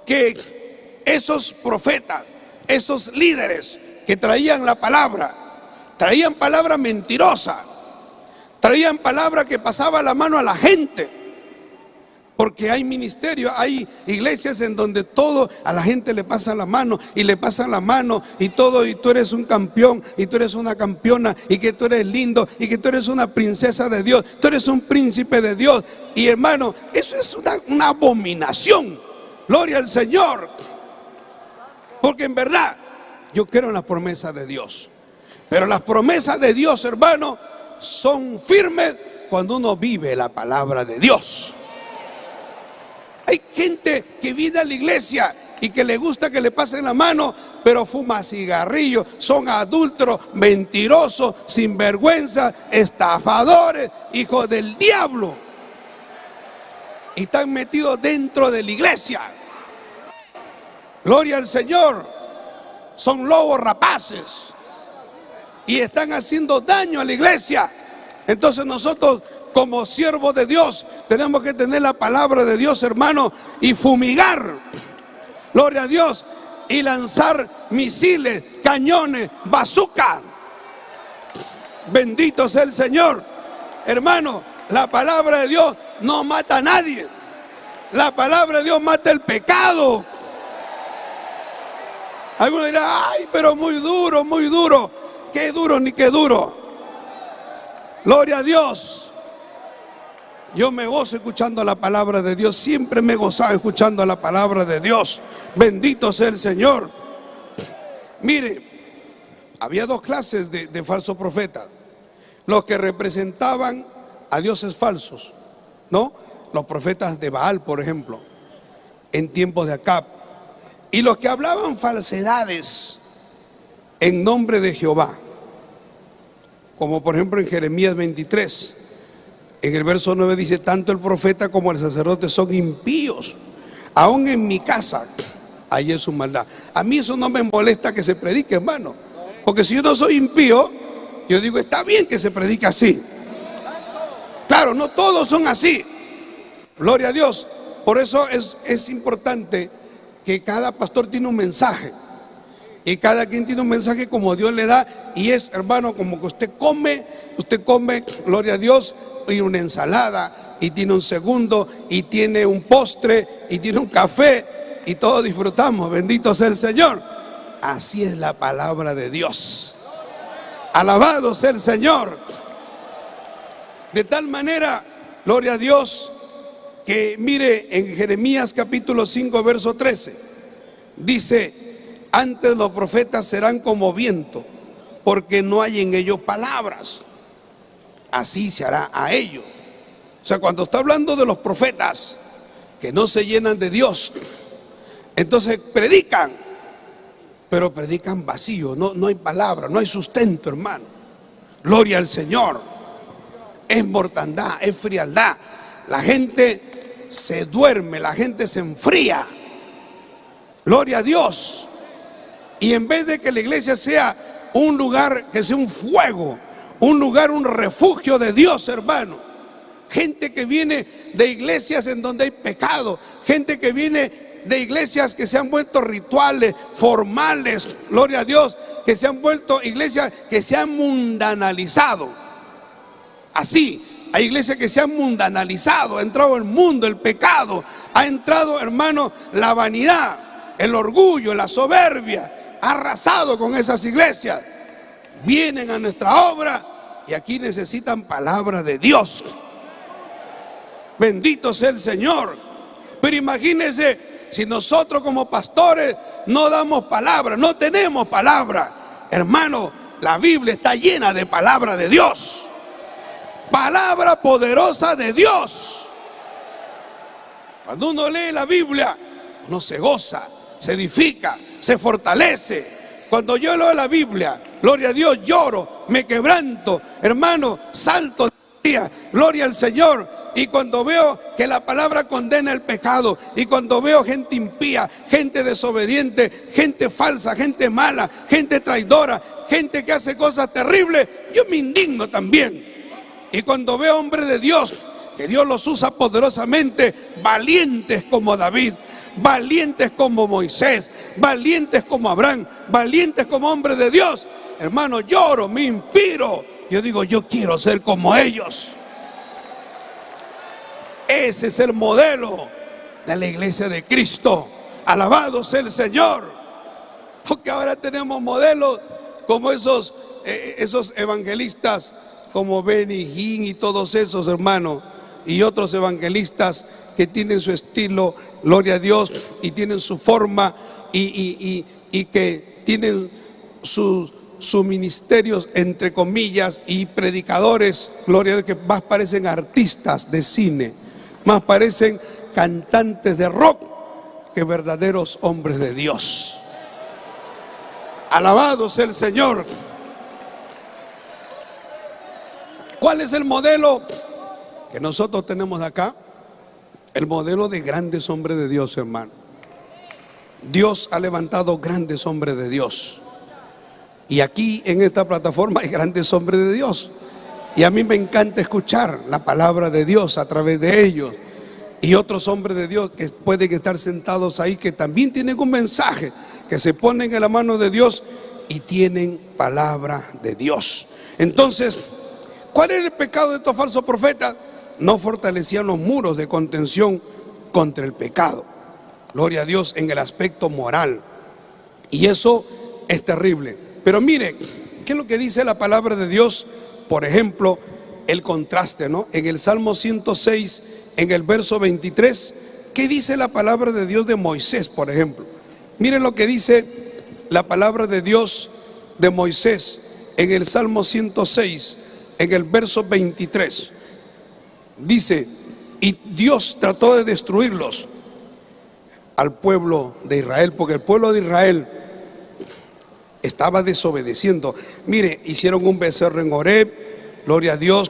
que esos profetas, esos líderes que traían la palabra, traían palabra mentirosa, traían palabra que pasaba la mano a la gente. Porque hay ministerios, hay iglesias en donde todo a la gente le pasa la mano y le pasan la mano y todo, y tú eres un campeón y tú eres una campeona y que tú eres lindo y que tú eres una princesa de Dios, tú eres un príncipe de Dios. Y hermano, eso es una abominación. Gloria al Señor. Porque en verdad yo creo en las promesas de Dios. Pero las promesas de Dios, hermano, son firmes cuando uno vive la palabra de Dios. Hay gente que viene a la iglesia y que le gusta que le pasen la mano, pero fuma cigarrillos, son adúlteros, mentirosos, sinvergüenzas, estafadores, hijos del diablo. Y están metidos dentro de la iglesia. Gloria al Señor. Son lobos rapaces y están haciendo daño a la iglesia. Entonces nosotros, como siervos de Dios, tenemos que tener la palabra de Dios, hermano, y fumigar, gloria a Dios, y lanzar misiles, cañones, bazooka. Bendito sea el Señor. Hermano, la palabra de Dios no mata a nadie. La palabra de Dios mata el pecado. Algunos dirán, ay, pero muy duro, muy duro. Qué duro ni qué duro. Gloria a Dios. Yo me gozo escuchando la palabra de Dios. Siempre me he gozado escuchando la palabra de Dios. Bendito sea el Señor. Mire, había dos clases de falsos profetas. Los que representaban a dioses falsos, ¿no? Los profetas de Baal, por ejemplo, en tiempos de Acab. Y los que hablaban falsedades en nombre de Jehová, como por ejemplo en Jeremías 23, en el verso 9 dice: tanto el profeta como el sacerdote son impíos, aún en mi casa hay su maldad. A mí eso no me molesta que se predique, hermano, porque si yo no soy impío, yo digo, está bien que se predique así. Claro, no todos son así, gloria a Dios. Por eso es importante que cada pastor tiene un mensaje, y cada quien tiene un mensaje como Dios le da. Y es, hermano, como que usted come, gloria a Dios, y una ensalada, y tiene un segundo, y tiene un postre, y tiene un café, y todos disfrutamos. Bendito sea el Señor. Así es la palabra de Dios. Alabado sea el Señor. De tal manera, gloria a Dios, que mire en Jeremías capítulo 5 verso 13, dice: antes los profetas serán como viento, porque no hay en ellos palabras, así se hará a ellos. O sea, cuando está hablando de los profetas que no se llenan de Dios, entonces predican, pero predican vacío, no hay palabra, no hay sustento, hermano. Gloria al Señor. Es mortandad, es frialdad. La gente se duerme, la gente se enfría. Gloria a Dios. Y en vez de que la iglesia sea un lugar, que sea un fuego, un lugar, un refugio de Dios, hermano. Gente que viene de iglesias en donde hay pecado, gente que viene de iglesias que se han vuelto rituales, formales, gloria a Dios, que se han vuelto iglesias que se han mundanalizado. Así, hay iglesias que se han mundanalizado, ha entrado el mundo, el pecado, ha entrado, hermano, la vanidad, el orgullo, la soberbia, ha arrasado con esas iglesias. Vienen a nuestra obra y aquí necesitan palabra de Dios. Bendito sea el Señor. Pero imagínense si nosotros como pastores no damos palabra, no tenemos palabra. Hermano, la Biblia está llena de palabra de Dios. Palabra poderosa de Dios. Cuando uno lee la Biblia, uno se goza, se edifica, se fortalece. Cuando yo leo la Biblia, gloria a Dios, lloro, me quebranto, hermano, salto de alegría, gloria al Señor. Y cuando veo que la palabra condena el pecado, y cuando veo gente impía, gente desobediente, gente falsa, gente mala, gente traidora, gente que hace cosas terribles, yo me indigno también. Y cuando veo hombres de Dios, que Dios los usa poderosamente, valientes como David, valientes como Moisés, valientes como Abraham, valientes como hombres de Dios, hermano, lloro, me inspiro. Yo digo, yo quiero ser como ellos. Ese es el modelo de la iglesia de Cristo. Alabado sea el Señor. Porque ahora tenemos modelos como esos evangelistas, como Benny Hinn y todos esos, hermanos, y otros evangelistas que tienen su estilo, gloria a Dios, y tienen su forma, y que tienen sus ministerios, entre comillas, y predicadores, gloria a Dios, que más parecen artistas de cine, más parecen cantantes de rock que verdaderos hombres de Dios. Alabado sea el Señor. ¿Cuál es el modelo que nosotros tenemos acá? El modelo de grandes hombres de Dios, hermano. Dios ha levantado grandes hombres de Dios. Y aquí en esta plataforma hay grandes hombres de Dios. Y a mí me encanta escuchar la palabra de Dios a través de ellos. Y otros hombres de Dios que pueden estar sentados ahí, que también tienen un mensaje, que se ponen en la mano de Dios y tienen palabra de Dios. Entonces, ¿cuál era el pecado de estos falsos profetas? No fortalecían los muros de contención contra el pecado. Gloria a Dios, en el aspecto moral. Y eso es terrible. Pero mire, ¿qué es lo que dice la palabra de Dios? Por ejemplo, el contraste, ¿no? En el Salmo 106, en el verso 23, ¿qué dice la palabra de Dios de Moisés, por ejemplo? Miren lo que dice la palabra de Dios de Moisés en el Salmo 106, en el verso 23. Dice, y Dios trató de destruirlos al pueblo de Israel, porque el pueblo de Israel estaba desobedeciendo. Mire, hicieron un becerro en Horeb, gloria a Dios.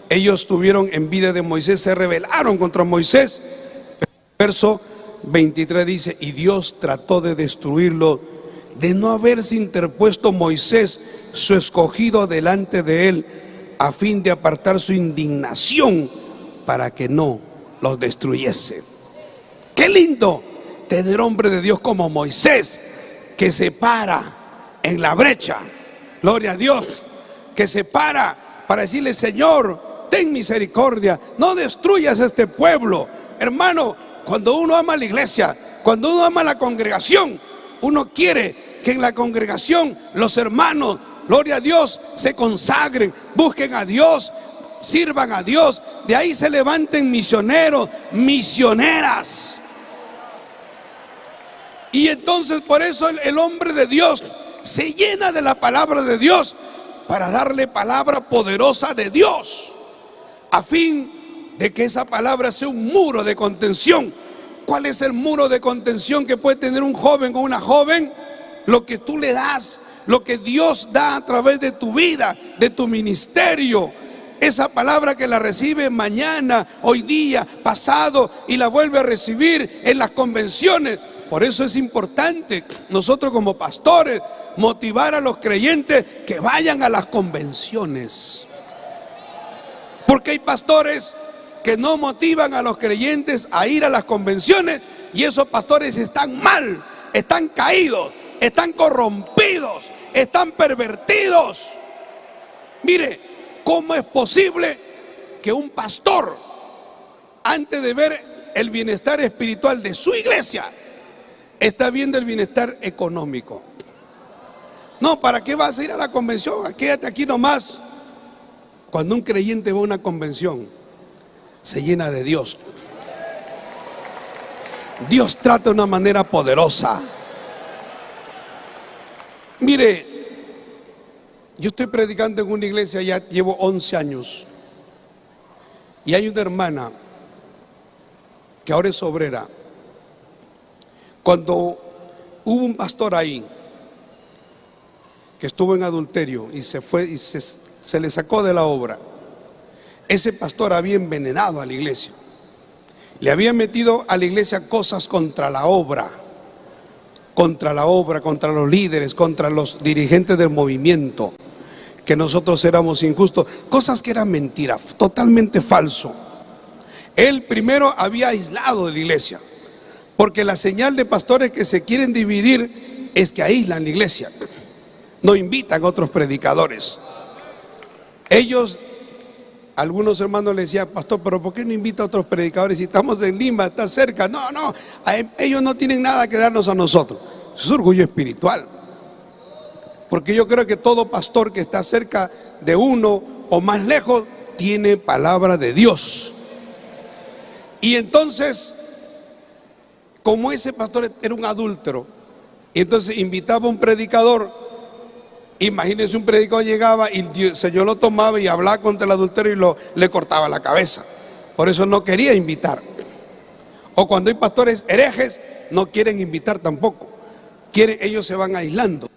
Ellos tuvieron envidia de Moisés, se rebelaron contra Moisés. Verso 23 dice, y Dios trató de destruirlo, de no haberse interpuesto Moisés, su escogido, delante de él, a fin de apartar su indignación, para que no los destruyese. Qué lindo tener hombre de Dios como Moisés, que se para en la brecha, gloria a Dios, que se para decirle, Señor, ten misericordia, no destruyas este pueblo. Hermano, cuando uno ama la iglesia, cuando uno ama la congregación, uno quiere que en la congregación los hermanos, gloria a Dios, se consagren, busquen a Dios, sirvan a Dios. De ahí se levanten misioneros, misioneras. Y entonces por eso el hombre de Dios se llena de la palabra de Dios, para darle palabra poderosa de Dios, a fin de que esa palabra sea un muro de contención. ¿Cuál es el muro de contención que puede tener un joven o una joven? Lo que tú le das, lo que Dios da a través de tu vida, de tu ministerio. Esa palabra que la recibe mañana, hoy día, pasado, y la vuelve a recibir en las convenciones. Por eso es importante nosotros como pastores motivar a los creyentes que vayan a las convenciones. Porque hay pastores que no motivan a los creyentes a ir a las convenciones, y esos pastores están mal, están caídos, están corrompidos, están pervertidos. Mire, ¿cómo es posible que un pastor, antes de ver el bienestar espiritual de su iglesia, está viendo el bienestar económico? No, ¿para qué vas a ir a la convención? Quédate aquí nomás. Cuando un creyente va a una convención, se llena de Dios. Dios trata de una manera poderosa. Mire, yo estoy predicando en una iglesia, ya llevo 11 años. Y hay una hermana que ahora es obrera. Cuando hubo un pastor ahí que estuvo en adulterio y se fue y se le sacó de la obra, ese pastor había envenenado a la iglesia. Le había metido a la iglesia cosas contra la obra, contra los líderes, contra los dirigentes del movimiento, que nosotros éramos injustos, cosas que eran mentiras, totalmente falso. Él primero había aislado de la iglesia, porque la señal de pastores que se quieren dividir es que aíslan la iglesia, no invitan a otros predicadores. Ellos, algunos hermanos le decían, pastor, pero ¿por qué no invita a otros predicadores si estamos en Lima, está cerca? No, ellos no tienen nada que darnos a nosotros. Es orgullo espiritual, porque yo creo que todo pastor que está cerca de uno o más lejos tiene palabra de Dios. Y entonces, como ese pastor era un adúltero, y entonces invitaba a un predicador. Imagínense, un predicador llegaba y el Señor lo tomaba y hablaba contra el adulterio y le cortaba la cabeza. Por eso no quería invitar. O cuando hay pastores herejes, no quieren invitar tampoco. Ellos se van aislando,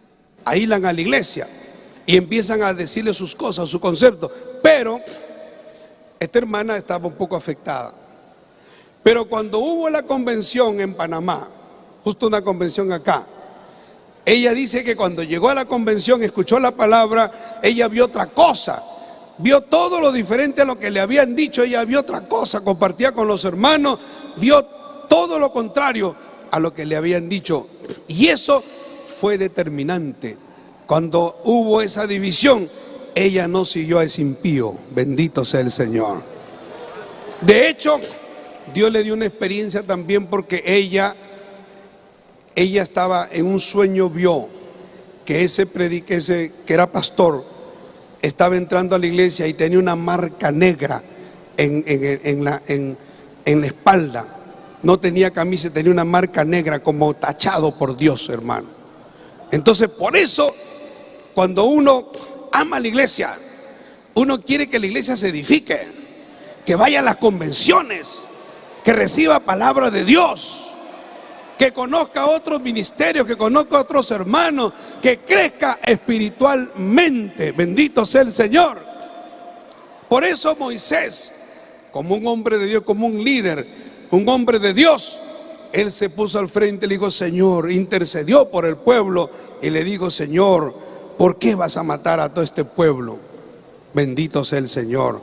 aíslan a la iglesia y empiezan a decirle sus cosas, su concepto. Pero esta hermana estaba un poco afectada. Pero cuando hubo la convención en Panamá, justo una convención acá, ella dice que cuando llegó a la convención, escuchó la palabra, ella vio otra cosa, vio todo lo diferente a lo que le habían dicho. Ella vio otra cosa, compartía con los hermanos, vio todo lo contrario a lo que le habían dicho. Y eso fue determinante. Cuando hubo esa división, ella no siguió a ese impío, bendito sea el Señor. De hecho, Dios le dio una experiencia también, porque ella estaba en un sueño, vio que que era pastor, estaba entrando a la iglesia y tenía una marca negra en la espalda. No tenía camisa, tenía una marca negra, como tachado por Dios, hermano. Entonces, por eso, cuando uno ama la iglesia, uno quiere que la iglesia se edifique, que vaya a las convenciones, que reciba palabra de Dios, que conozca otros ministerios, que conozca a otros hermanos, que crezca espiritualmente. Bendito sea el Señor. Por eso Moisés, como un hombre de Dios, como un líder, un hombre de Dios, él se puso al frente y le dijo: Señor, intercedió por el pueblo y le dijo: Señor, ¿por qué vas a matar a todo este pueblo? Bendito sea el Señor.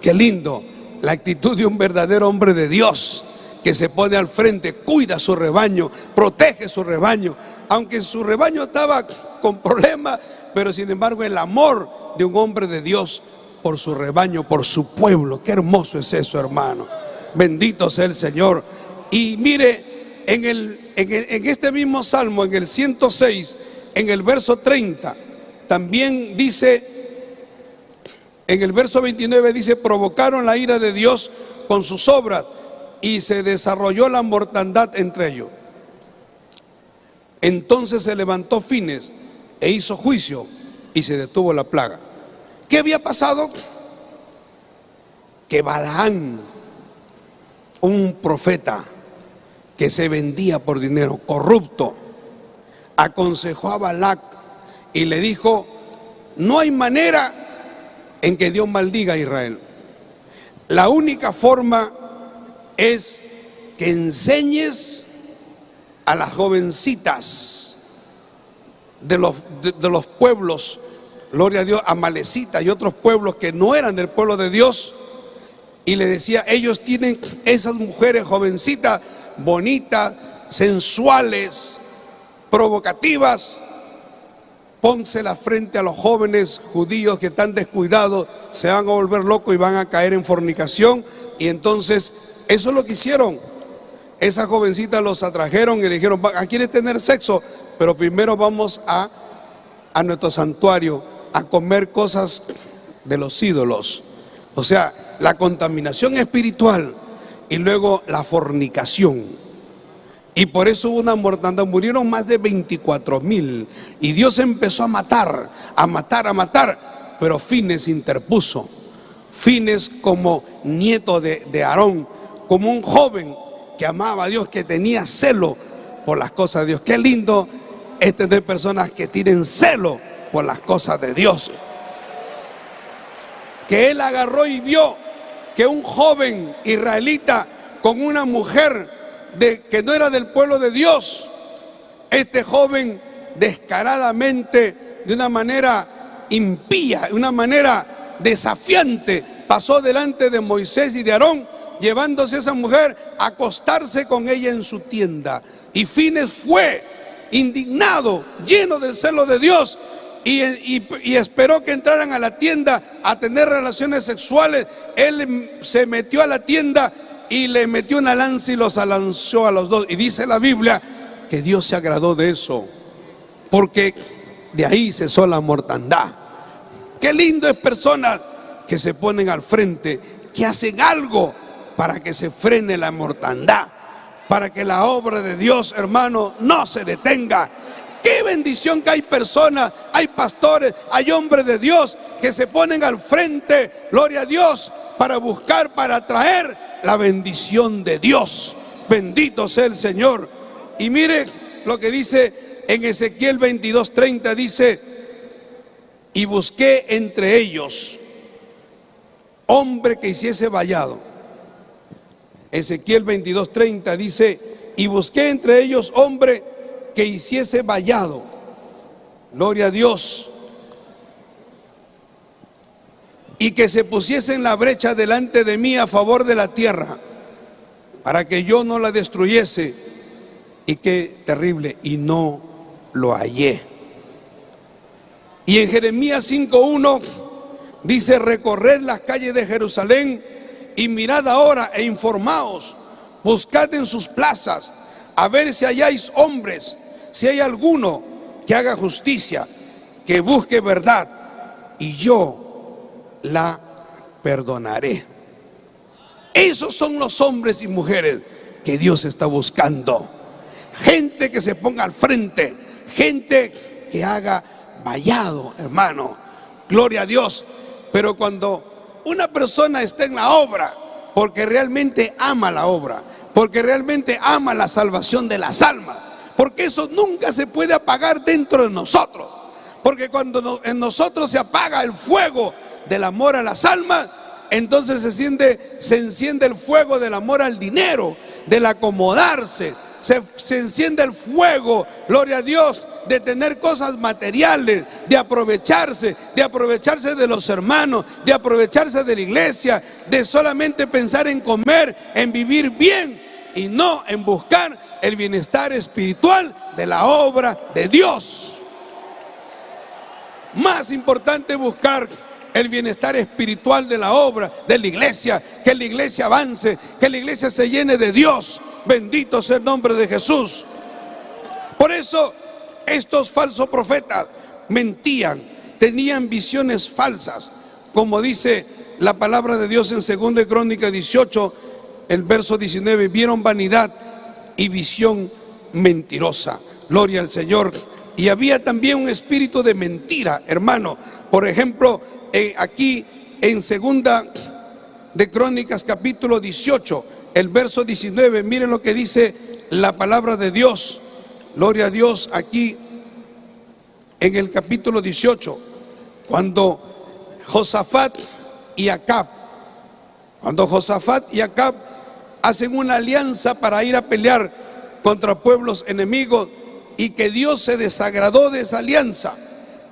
Qué lindo la actitud de un verdadero hombre de Dios, que se pone al frente, cuida su rebaño, protege su rebaño, aunque su rebaño estaba con problemas, pero sin embargo el amor de un hombre de Dios por su rebaño, por su pueblo. Qué hermoso es eso, hermano. Bendito sea el Señor. Y mire, en este mismo salmo, en el 106, en el verso 30, también dice, en el verso 29 dice: provocaron la ira de Dios con sus obras, y se desarrolló la mortandad entre ellos. Entonces se levantó Fines e hizo juicio, y se detuvo la plaga. ¿Qué había pasado? Que Balaán, un profeta que se vendía por dinero, corrupto, aconsejó a Balac y le dijo: no hay manera en que Dios maldiga a Israel. La única forma es que enseñes a las jovencitas de los pueblos, gloria a Dios, amalecitas y otros pueblos que no eran del pueblo de Dios. Y le decía: ellos tienen esas mujeres jovencitas, bonitas, sensuales, provocativas, pónselas frente a los jóvenes judíos que están descuidados, se van a volver locos y van a caer en fornicación. Y entonces eso es lo que hicieron. Esas jovencitas los atrajeron y le dijeron: ¿quieres tener sexo? Pero primero vamos a nuestro santuario a comer cosas de los ídolos. O sea, la contaminación espiritual y luego la fornicación. Y por eso hubo una mortandad, murieron más de 24,000. Y Dios empezó a matar, pero Fines interpuso. Fines, como nieto de Aarón, como un joven que amaba a Dios, que tenía celo por las cosas de Dios. Qué lindo es tener personas que tienen celo por las cosas de Dios. Que él agarró y vio que un joven israelita con una mujer que no era del pueblo de Dios, este joven descaradamente, de una manera impía, de una manera desafiante, pasó delante de Moisés y de Aarón, llevándose a esa mujer a acostarse con ella en su tienda. Y Fines fue indignado, lleno del celo de Dios, y esperó que entraran a la tienda a tener relaciones sexuales. Él se metió a la tienda y le metió una lanza y los alanzó a los dos. Y dice la Biblia que Dios se agradó de eso, porque de ahí cesó la mortandad. Qué lindo es personas que se ponen al frente, que hacen algo para que se frene la mortandad, para que la obra de Dios, hermano, no se detenga. Qué bendición que hay personas, hay pastores, hay hombres de Dios que se ponen al frente, gloria a Dios, para buscar, para traer la bendición de Dios. Bendito sea el Señor. Y mire lo que dice en Ezequiel 22:30, dice: y busqué entre ellos hombre que hiciese vallado. Ezequiel 22:30 dice: y busqué entre ellos hombre que hiciese vallado. Gloria a Dios. Y que se pusiese en la brecha delante de mí a favor de la tierra, para que yo no la destruyese. Y qué terrible, y no lo hallé. Y en Jeremías 5:1 dice: recorred las calles de Jerusalén y mirad ahora e informaos, buscad en sus plazas, a ver si halláis hombres, si hay alguno que haga justicia, que busque verdad, y yo la perdonaré. Esos son los hombres y mujeres que Dios está buscando. Gente que se ponga al frente, gente que haga vallado, hermano. Gloria a Dios. Pero cuando una persona está en la obra, porque realmente ama la obra, porque realmente ama la salvación de las almas, porque eso nunca se puede apagar dentro de nosotros. Porque cuando en nosotros se apaga el fuego del amor a las almas, entonces se enciende el fuego del amor al dinero, del acomodarse, se enciende el fuego, gloria a Dios, de tener cosas materiales, de aprovecharse de los hermanos, de aprovecharse de la iglesia, de solamente pensar en comer, en vivir bien y no en buscar el bienestar espiritual de la obra de Dios. Más importante buscar el bienestar espiritual de la obra de la iglesia, que la iglesia avance, que la iglesia se llene de Dios. Bendito sea el nombre de Jesús. Por eso estos falsos profetas mentían, tenían visiones falsas, como dice la palabra de Dios en 2 Crónicas 18, el verso 19, vieron vanidad y visión mentirosa. Gloria al Señor. Y había también un espíritu de mentira, hermano. Por ejemplo, aquí en 2 Crónicas capítulo 18, el verso 19, miren lo que dice la palabra de Dios. Gloria a Dios, aquí en el capítulo 18, cuando Josafat y Acab hacen una alianza para ir a pelear contra pueblos enemigos, y que Dios se desagradó de esa alianza.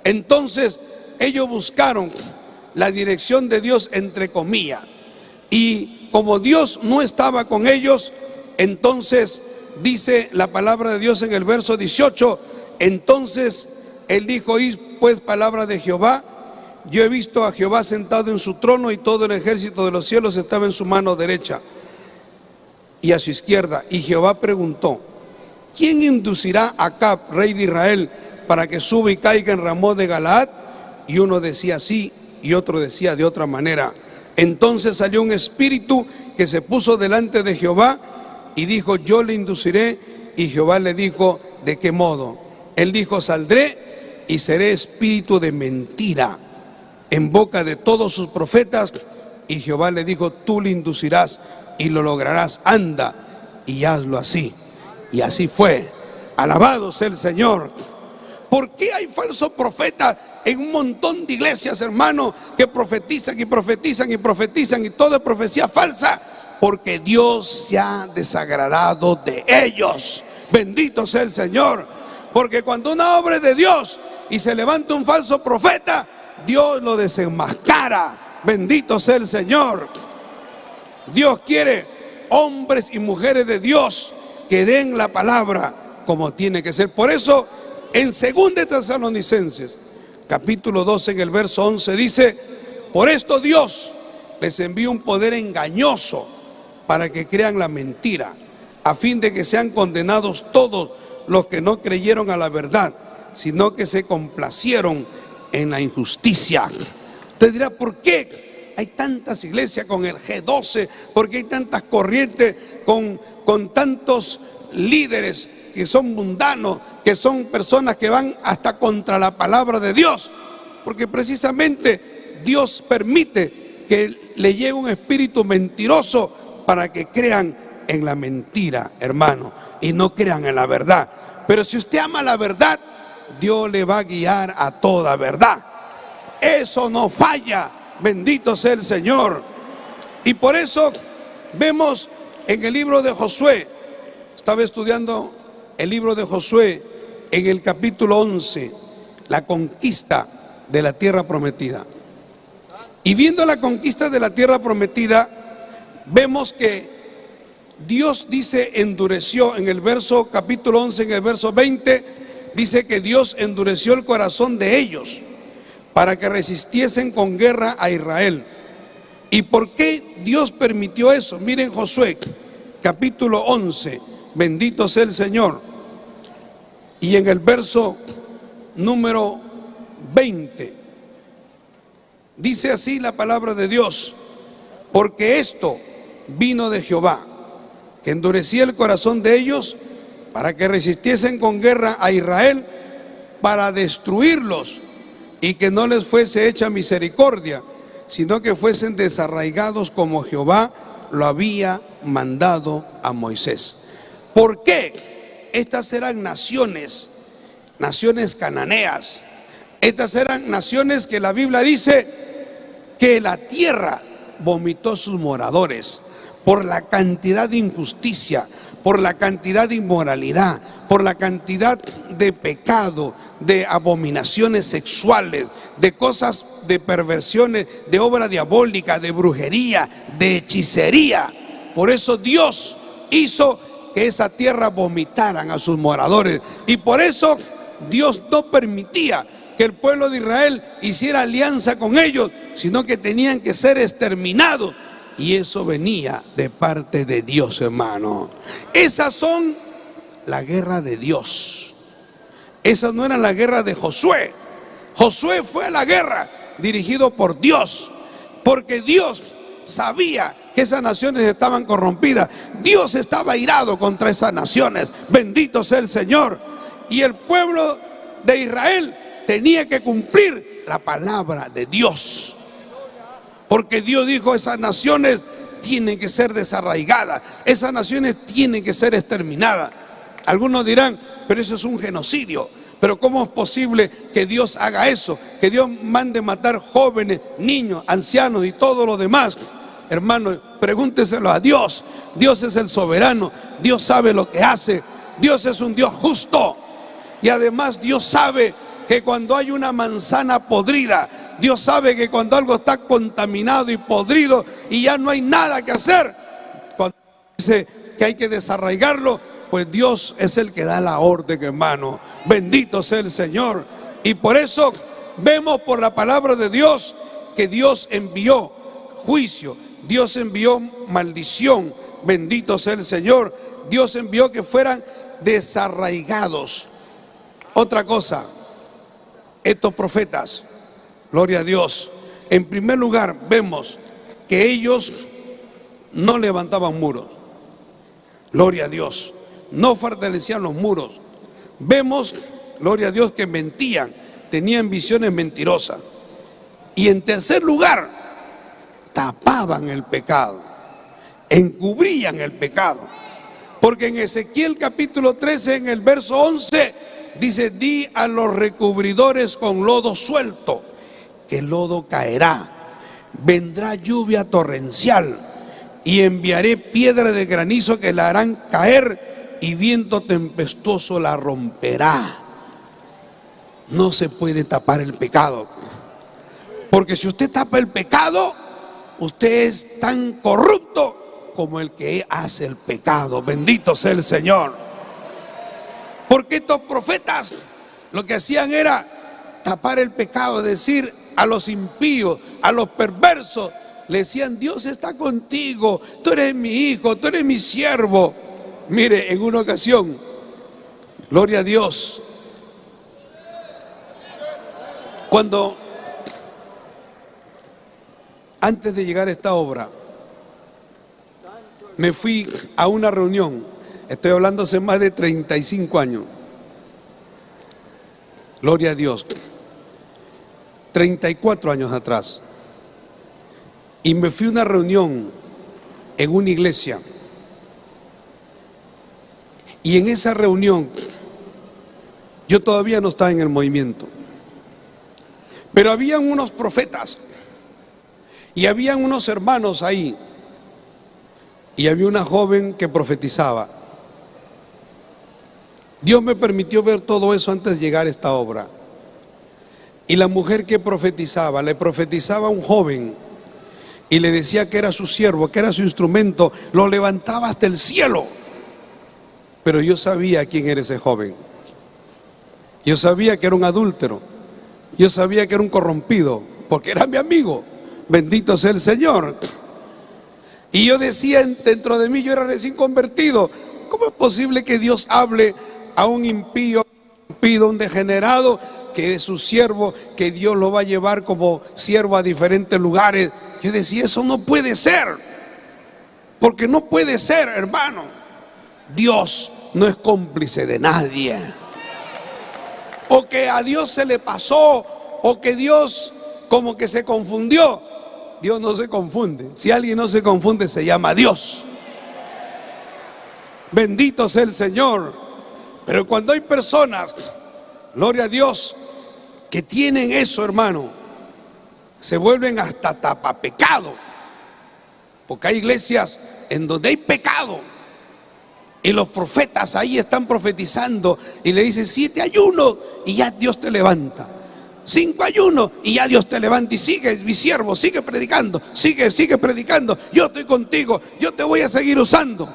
Entonces ellos buscaron la dirección de Dios, entre comillas, y como Dios no estaba con ellos, entonces dice la palabra de Dios en el verso 18, entonces él dijo: oíd pues palabra de Jehová, yo he visto a Jehová sentado en su trono, y todo el ejército de los cielos estaba en su mano derecha y a su izquierda. Y Jehová preguntó: ¿quién inducirá a Acab, rey de Israel, para que suba y caiga en Ramón de Galaad? Y uno decía así y otro decía de otra manera. Entonces salió un espíritu que se puso delante de Jehová y dijo: yo le induciré. Y Jehová le dijo: ¿de qué modo? Él dijo: saldré y seré espíritu de mentira en boca de todos sus profetas. Y Jehová le dijo: tú le inducirás y lo lograrás, anda y hazlo así. Y así fue. Alabado sea el Señor. ¿Por qué hay falsos profetas en un montón de iglesias, hermano, que profetizan y profetizan y profetizan, y toda profecía falsa? Porque Dios se ha desagradado de ellos. Bendito sea el Señor. Porque cuando una obra es de Dios y se levanta un falso profeta, Dios lo desenmascara. Bendito sea el Señor. Dios quiere hombres y mujeres de Dios que den la palabra como tiene que ser. Por eso en 2 Tesalonicenses capítulo 12, en el verso 11 dice: por esto Dios les envía un poder engañoso para que crean la mentira, a fin de que sean condenados todos los que no creyeron a la verdad, sino que se complacieron en la injusticia. Usted dirá: ¿por qué hay tantas iglesias con el G12? ¿Por qué hay tantas corrientes con tantos líderes que son mundanos, que son personas que van hasta contra la palabra de Dios? Porque precisamente Dios permite que le llegue un espíritu mentiroso para que crean en la mentira, hermano, y no crean en la verdad. Pero si usted ama la verdad, Dios le va a guiar a toda verdad. Eso no falla. Bendito sea el Señor. Y por eso vemos en el libro de Josué, estaba estudiando el libro de Josué en el capítulo 11, la conquista de la tierra prometida. Y viendo la conquista de la tierra prometida, vemos que Dios dice endureció, en el verso capítulo 11, en el verso 20, dice que Dios endureció el corazón de ellos para que resistiesen con guerra a Israel. ¿Y por qué Dios permitió eso? Miren Josué capítulo 11, bendito sea el Señor, y en el verso número 20 dice así la palabra de Dios: porque esto vino de Jehová, que endurecía el corazón de ellos para que resistiesen con guerra a Israel, para destruirlos y que no les fuese hecha misericordia, sino que fuesen desarraigados como Jehová lo había mandado a Moisés. ¿Por qué? Estas eran naciones cananeas. Estas eran naciones que la Biblia dice que la tierra vomitó sus moradores por la cantidad de injusticia, por la cantidad de inmoralidad, por la cantidad de pecado, de abominaciones sexuales, de cosas, de perversiones, de obra diabólica, de brujería, de hechicería. Por eso Dios hizo que esa tierra vomitaran a sus moradores, y por eso Dios no permitía que el pueblo de Israel hiciera alianza con ellos, sino que tenían que ser exterminados. Y eso venía de parte de Dios, hermano. Esas son la guerra de Dios. Esas no eran la guerra de Josué. Josué fue a la guerra dirigido por Dios, porque Dios sabía que esas naciones estaban corrompidas. Dios estaba irado contra esas naciones. Bendito sea el Señor. Y el pueblo de Israel tenía que cumplir la palabra de Dios, porque Dios dijo: esas naciones tienen que ser desarraigadas, esas naciones tienen que ser exterminadas. Algunos dirán: pero eso es un genocidio. Pero ¿cómo es posible que Dios haga eso? Que Dios mande matar jóvenes, niños, ancianos y todo lo demás. Hermano, pregúnteselo a Dios. Dios es el soberano, Dios sabe lo que hace, Dios es un Dios justo. Y además Dios sabe que cuando hay una manzana podrida, Dios sabe que cuando algo está contaminado y podrido y ya no hay nada que hacer, cuando dice que hay que desarraigarlo, pues Dios es el que da la orden, hermano. Bendito sea el Señor. Y por eso vemos por la palabra de Dios que Dios envió juicio, Dios envió maldición. Bendito sea el Señor. Dios envió que fueran desarraigados. Otra cosa, estos profetas, gloria a Dios, en primer lugar vemos que ellos no levantaban muros, gloria a Dios, no fortalecían los muros. Vemos, gloria a Dios, que mentían, tenían visiones mentirosas. Y en tercer lugar, tapaban el pecado, encubrían el pecado. Porque en Ezequiel capítulo 13, en el verso 11, dice: di a los recubridores con lodo suelto, que el lodo caerá. Vendrá lluvia torrencial y enviaré piedra de granizo que la harán caer, y viento tempestuoso la romperá. No se puede tapar el pecado, porque si usted tapa el pecado, usted es tan corrupto como el que hace el pecado. Bendito sea el Señor. Porque estos profetas lo que hacían era tapar el pecado, decir a los impíos, a los perversos, le decían: Dios está contigo, tú eres mi hijo, tú eres mi siervo. Mire, en una ocasión, gloria a Dios, cuando antes de llegar a esta obra, me fui a una reunión. Estoy hablando hace más de 35 años. Gloria a Dios. 34 años atrás. Y me fui a una reunión en una iglesia. Y en esa reunión yo todavía no estaba en el movimiento, pero habían unos profetas y habían unos hermanos ahí, y había una joven que profetizaba. Dios me permitió ver todo eso antes de llegar a esta obra. Y la mujer que profetizaba, le profetizaba a un joven y le decía que era su siervo, que era su instrumento, lo levantaba hasta el cielo. Pero yo sabía quién era ese joven. Yo sabía que era un adúltero. Yo sabía que era un corrompido, porque era mi amigo. Bendito sea el Señor. Y yo decía dentro de mí, yo era recién convertido: ¿cómo es posible que Dios hable a un impío, un degenerado, que es su siervo, que Dios lo va a llevar como siervo a diferentes lugares? Yo decía: eso no puede ser, porque no puede ser, hermano. Dios no es cómplice de nadie. o que a Dios se le pasó, o que Dios como que se confundió. Dios no se confunde. Si alguien no se confunde, se llama Dios. Bendito sea el Señor. Pero cuando hay personas, gloria a Dios, que tienen eso, hermano, se vuelven hasta tapapecado. Porque hay iglesias en donde hay pecado y los profetas ahí están profetizando y le dicen 7 ayunos y ya Dios te levanta, 5 ayunos y ya Dios te levanta, y sigue, mi siervo, sigue predicando, sigue predicando, yo estoy contigo, yo te voy a seguir usando.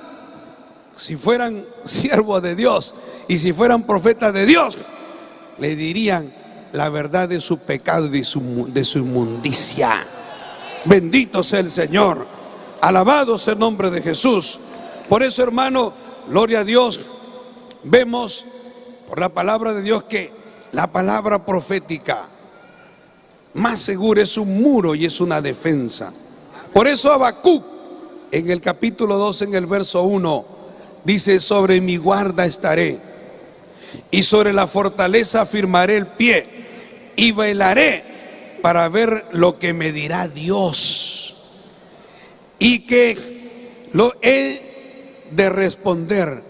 Si fueran siervos de Dios y si fueran profetas de Dios, le dirían la verdad de su pecado y de su inmundicia. Bendito sea el Señor, alabado sea el nombre de Jesús. Por eso, hermano, gloria a Dios, vemos por la palabra de Dios que la palabra profética más segura es un muro y es una defensa. Por eso Habacuc en el capítulo 2, en el verso 1, dice: sobre mi guarda estaré y sobre la fortaleza afirmaré el pie y velaré para ver lo que me dirá Dios, y que lo he de responder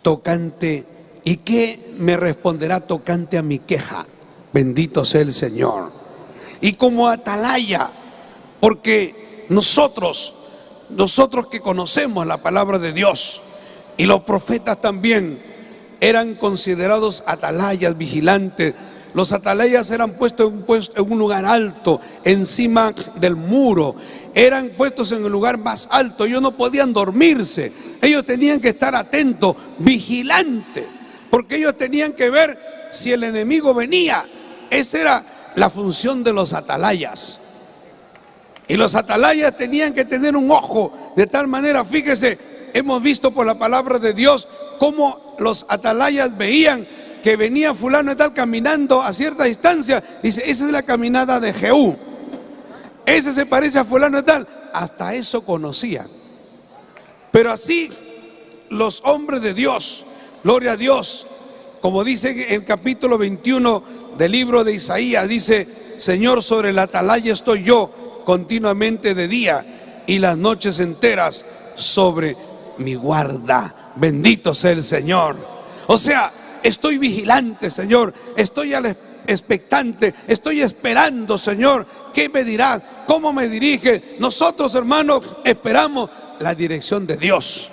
tocante, y que me responderá tocante a mi queja. Bendito sea el Señor. Y como atalaya, porque nosotros que conocemos la palabra de Dios, y los profetas también eran considerados atalayas, vigilantes. Los atalayas eran puestos en un lugar alto, encima del muro. Eran puestos en el lugar más alto. Ellos no podían dormirse. Ellos tenían que estar atentos, vigilantes, porque ellos tenían que ver si el enemigo venía. Esa era la función de los atalayas. Y los atalayas tenían que tener un ojo de tal manera, fíjese, hemos visto por la palabra de Dios cómo los atalayas veían que venía fulano y tal caminando a cierta distancia. Dice: esa es la caminada de Jehú, ese se parece a fulano y tal. Hasta eso conocían. Pero así los hombres de Dios, gloria a Dios, como dice en el capítulo 21 del libro de Isaías, dice: Señor, sobre la atalaya estoy yo continuamente de día, y las noches enteras sobre mi guarda. Bendito sea el Señor. O sea, estoy vigilante, Señor, estoy expectante, estoy esperando, Señor, ¿qué me dirás? ¿Cómo me dirige? Nosotros, hermanos, esperamos la dirección de Dios.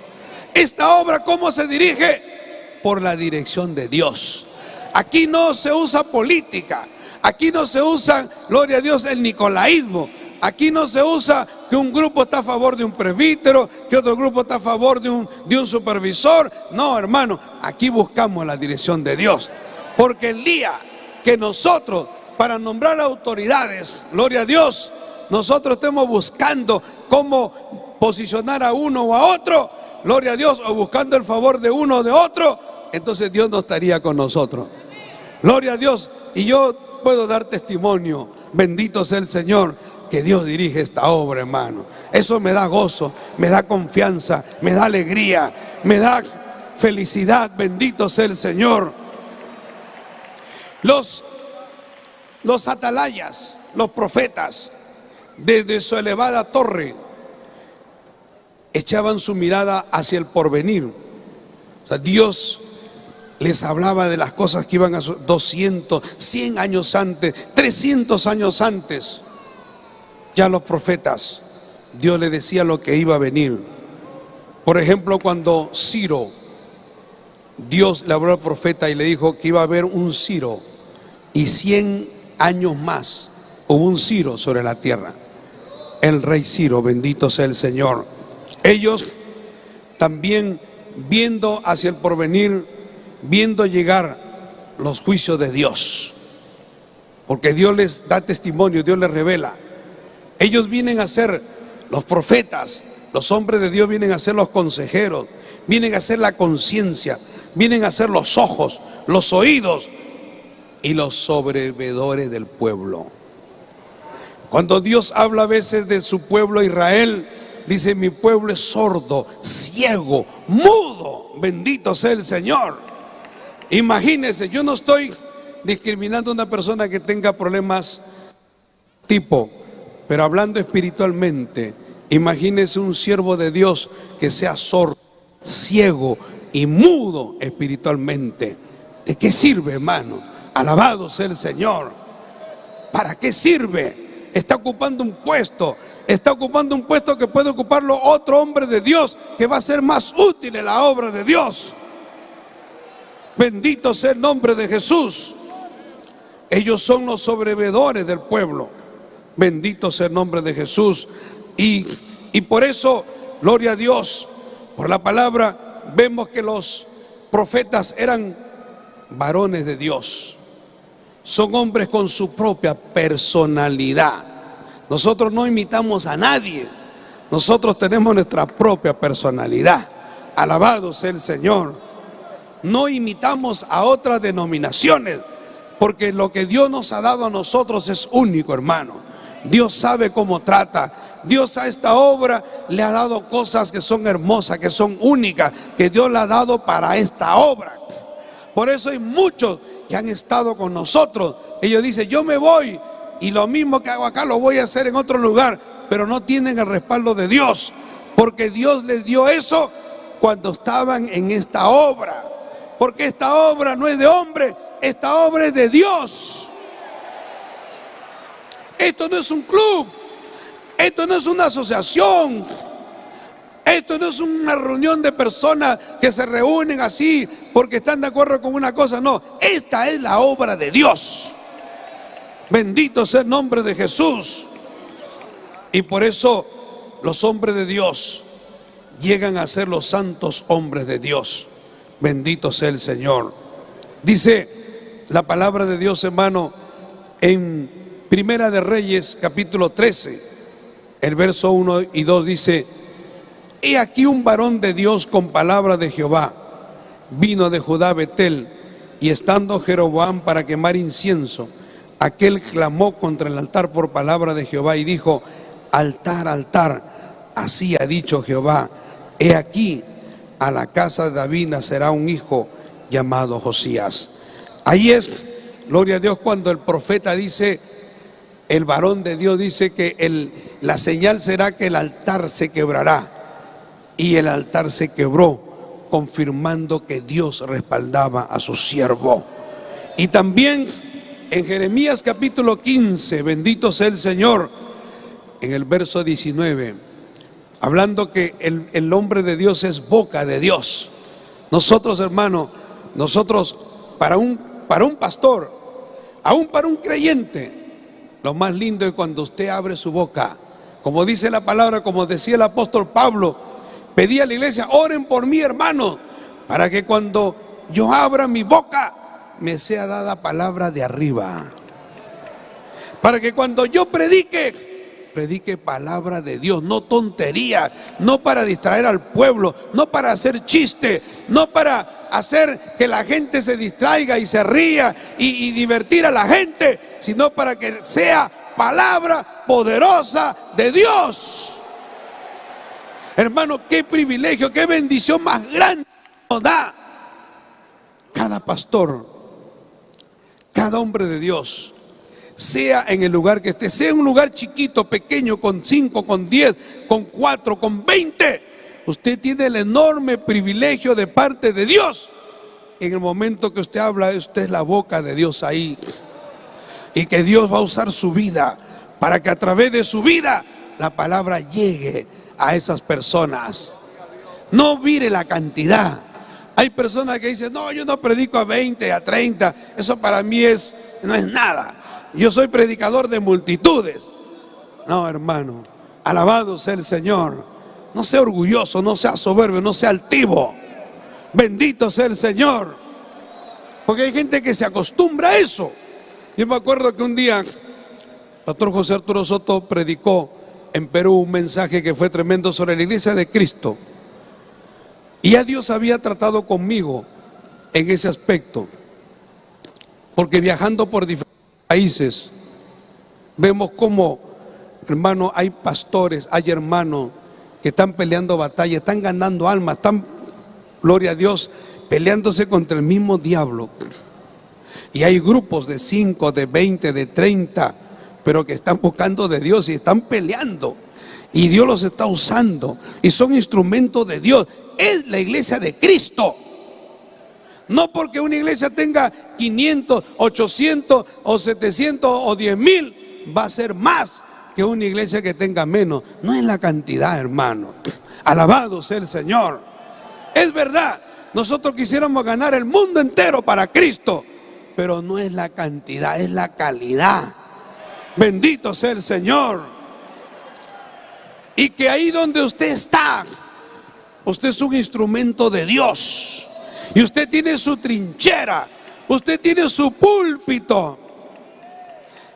Esta obra, ¿cómo se dirige? Por la dirección de Dios. Aquí no se usa política, aquí no se usa, gloria a Dios, el nicolaísmo. Aquí no se usa que un grupo está a favor de un presbítero, que otro grupo está a favor de un supervisor. No, hermano, aquí buscamos la dirección de Dios. Porque el día que nosotros, para nombrar autoridades, gloria a Dios, nosotros estemos buscando cómo posicionar a uno o a otro, gloria a Dios, o buscando el favor de uno o de otro, entonces Dios no estaría con nosotros. Gloria a Dios. Y yo puedo dar testimonio, bendito sea el Señor, que Dios dirige esta obra, hermano. Eso me da gozo, me da confianza, me da alegría, me da felicidad. Bendito sea el Señor. Los atalayas, los profetas, desde su elevada torre, echaban su mirada hacia el porvenir. O sea, Dios les hablaba de las cosas que iban a 200, 100 años antes, 300 años antes. Ya los profetas, Dios le decía lo que iba a venir. Por ejemplo, cuando Ciro, Dios le habló al profeta y le dijo que iba a haber un Ciro, y 100 años más hubo un Ciro sobre la tierra. El rey Ciro, bendito sea el Señor. Ellos también, viendo hacia el porvenir, viendo llegar los juicios de Dios, porque Dios les da testimonio, Dios les revela. Ellos vienen a ser los profetas, los hombres de Dios vienen a ser los consejeros, vienen a ser la conciencia, vienen a ser los ojos, los oídos y los sobrevedores del pueblo. Cuando Dios habla a veces de su pueblo Israel, dice: mi pueblo es sordo, ciego, mudo. Bendito sea el Señor. Imagínense, yo no estoy discriminando a una persona que tenga problemas tipo, pero hablando espiritualmente, imagínese un siervo de Dios que sea sordo, ciego y mudo espiritualmente. ¿De qué sirve, hermano? Alabado sea el Señor. ¿Para qué sirve? Está ocupando un puesto que puede ocuparlo otro hombre de Dios, que va a ser más útil en la obra de Dios. Bendito sea el nombre de Jesús. Ellos son los sobrevedores del pueblo. Bendito sea el nombre de Jesús. Y por eso, gloria a Dios, por la palabra vemos que los profetas eran varones de Dios. Son hombres con su propia personalidad. Nosotros no imitamos a nadie. Nosotros tenemos nuestra propia personalidad. Alabado sea el Señor. No imitamos a otras denominaciones, porque lo que Dios nos ha dado a nosotros es único, hermano. Dios sabe cómo trata. Dios a esta obra le ha dado cosas que son hermosas, que son únicas, que Dios le ha dado para esta obra. Por eso hay muchos que han estado con nosotros. Ellos dicen, yo me voy y lo mismo que hago acá lo voy a hacer en otro lugar, pero no tienen el respaldo de Dios, porque Dios les dio eso cuando estaban en esta obra. Porque esta obra no es de hombre, esta obra es de Dios. Esto no es un club, esto no es una asociación, esto no es una reunión de personas que se reúnen así porque están de acuerdo con una cosa. No, esta es la obra de Dios. Bendito sea el nombre de Jesús. Y por eso los hombres de Dios llegan a ser los santos hombres de Dios. Bendito sea el Señor. Dice la palabra de Dios, hermano, en Primera de Reyes, capítulo 13, el verso 1 y 2 dice: he aquí un varón de Dios con palabra de Jehová, vino de Judá a Betel, y estando Jeroboam para quemar incienso, aquel clamó contra el altar por palabra de Jehová y dijo: altar, altar, así ha dicho Jehová, he aquí, a la casa de David nacerá un hijo llamado Josías. Ahí es, gloria a Dios, cuando el profeta dice, el varón de Dios dice que la señal será que el altar se quebrará. Y el altar se quebró, confirmando que Dios respaldaba a su siervo. Y también en Jeremías capítulo 15, bendito sea el Señor, en el verso 19, hablando que el hombre de Dios es boca de Dios. Nosotros, hermano, nosotros para un pastor, aún para un creyente, lo más lindo es cuando usted abre su boca. Como dice la palabra, como decía el apóstol Pablo, pedí a la iglesia, oren por mí, hermano, para que cuando yo abra mi boca me sea dada palabra de arriba. Para que cuando yo predique palabra de Dios, no tontería, no para distraer al pueblo, no para hacer chiste, no para hacer que la gente se distraiga y se ría y divertir a la gente, sino para que sea palabra poderosa de Dios. Hermano, qué privilegio, qué bendición más grande nos da cada pastor, cada hombre de Dios, sea en el lugar que esté, sea un lugar chiquito, pequeño, con 5, con 10, con 4, con 20. Usted tiene el enorme privilegio de parte de Dios. En el momento que usted habla, usted es la boca de Dios ahí. Y que Dios va a usar su vida para que a través de su vida la palabra llegue a esas personas. No mire la cantidad. Hay personas que dicen, no, yo no predico a 20, a 30, eso para mí no es nada. Yo soy predicador de multitudes. No, hermano, alabado sea el Señor. No sea orgulloso, no sea soberbio, no sea altivo. Bendito sea el Señor. Porque hay gente que se acostumbra a eso. Yo me acuerdo que un día el pastor José Arturo Soto predicó en Perú un mensaje que fue tremendo sobre la iglesia de Cristo. Y ya Dios había tratado conmigo en ese aspecto. Porque viajando por diferentes países, vemos como, hermano, hay pastores, hay hermanos que están peleando batallas, están ganando almas, están, gloria a Dios, peleándose contra el mismo diablo. Y hay grupos de 5, de 20, de 30, pero que están buscando de Dios y están peleando. Y Dios los está usando y son instrumentos de Dios. Es la iglesia de Cristo. No porque una iglesia tenga 500, 800 o 700 o 10,000 va a ser más que una iglesia que tenga menos. No es la cantidad, hermano. Alabado sea el Señor. Es verdad, nosotros quisiéramos ganar el mundo entero para Cristo, pero no es la cantidad, es la calidad. Bendito sea el Señor. Y que ahí donde usted está, usted es un instrumento de Dios. Y usted tiene su trinchera, usted tiene su púlpito.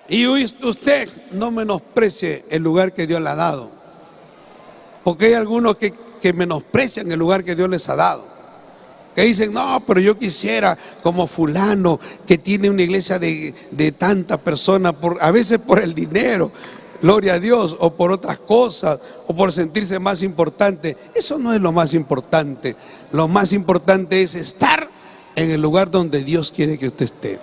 Y usted no menosprecie el lugar que Dios le ha dado. Porque hay algunos que menosprecian el lugar que Dios les ha dado. Que dicen, no, pero yo quisiera como fulano que tiene una iglesia de tantas personas, a veces por el dinero, gloria a Dios, o por otras cosas, o por sentirse más importante. Eso no es lo más importante. Lo más importante es estar en el lugar donde Dios quiere que usted esté.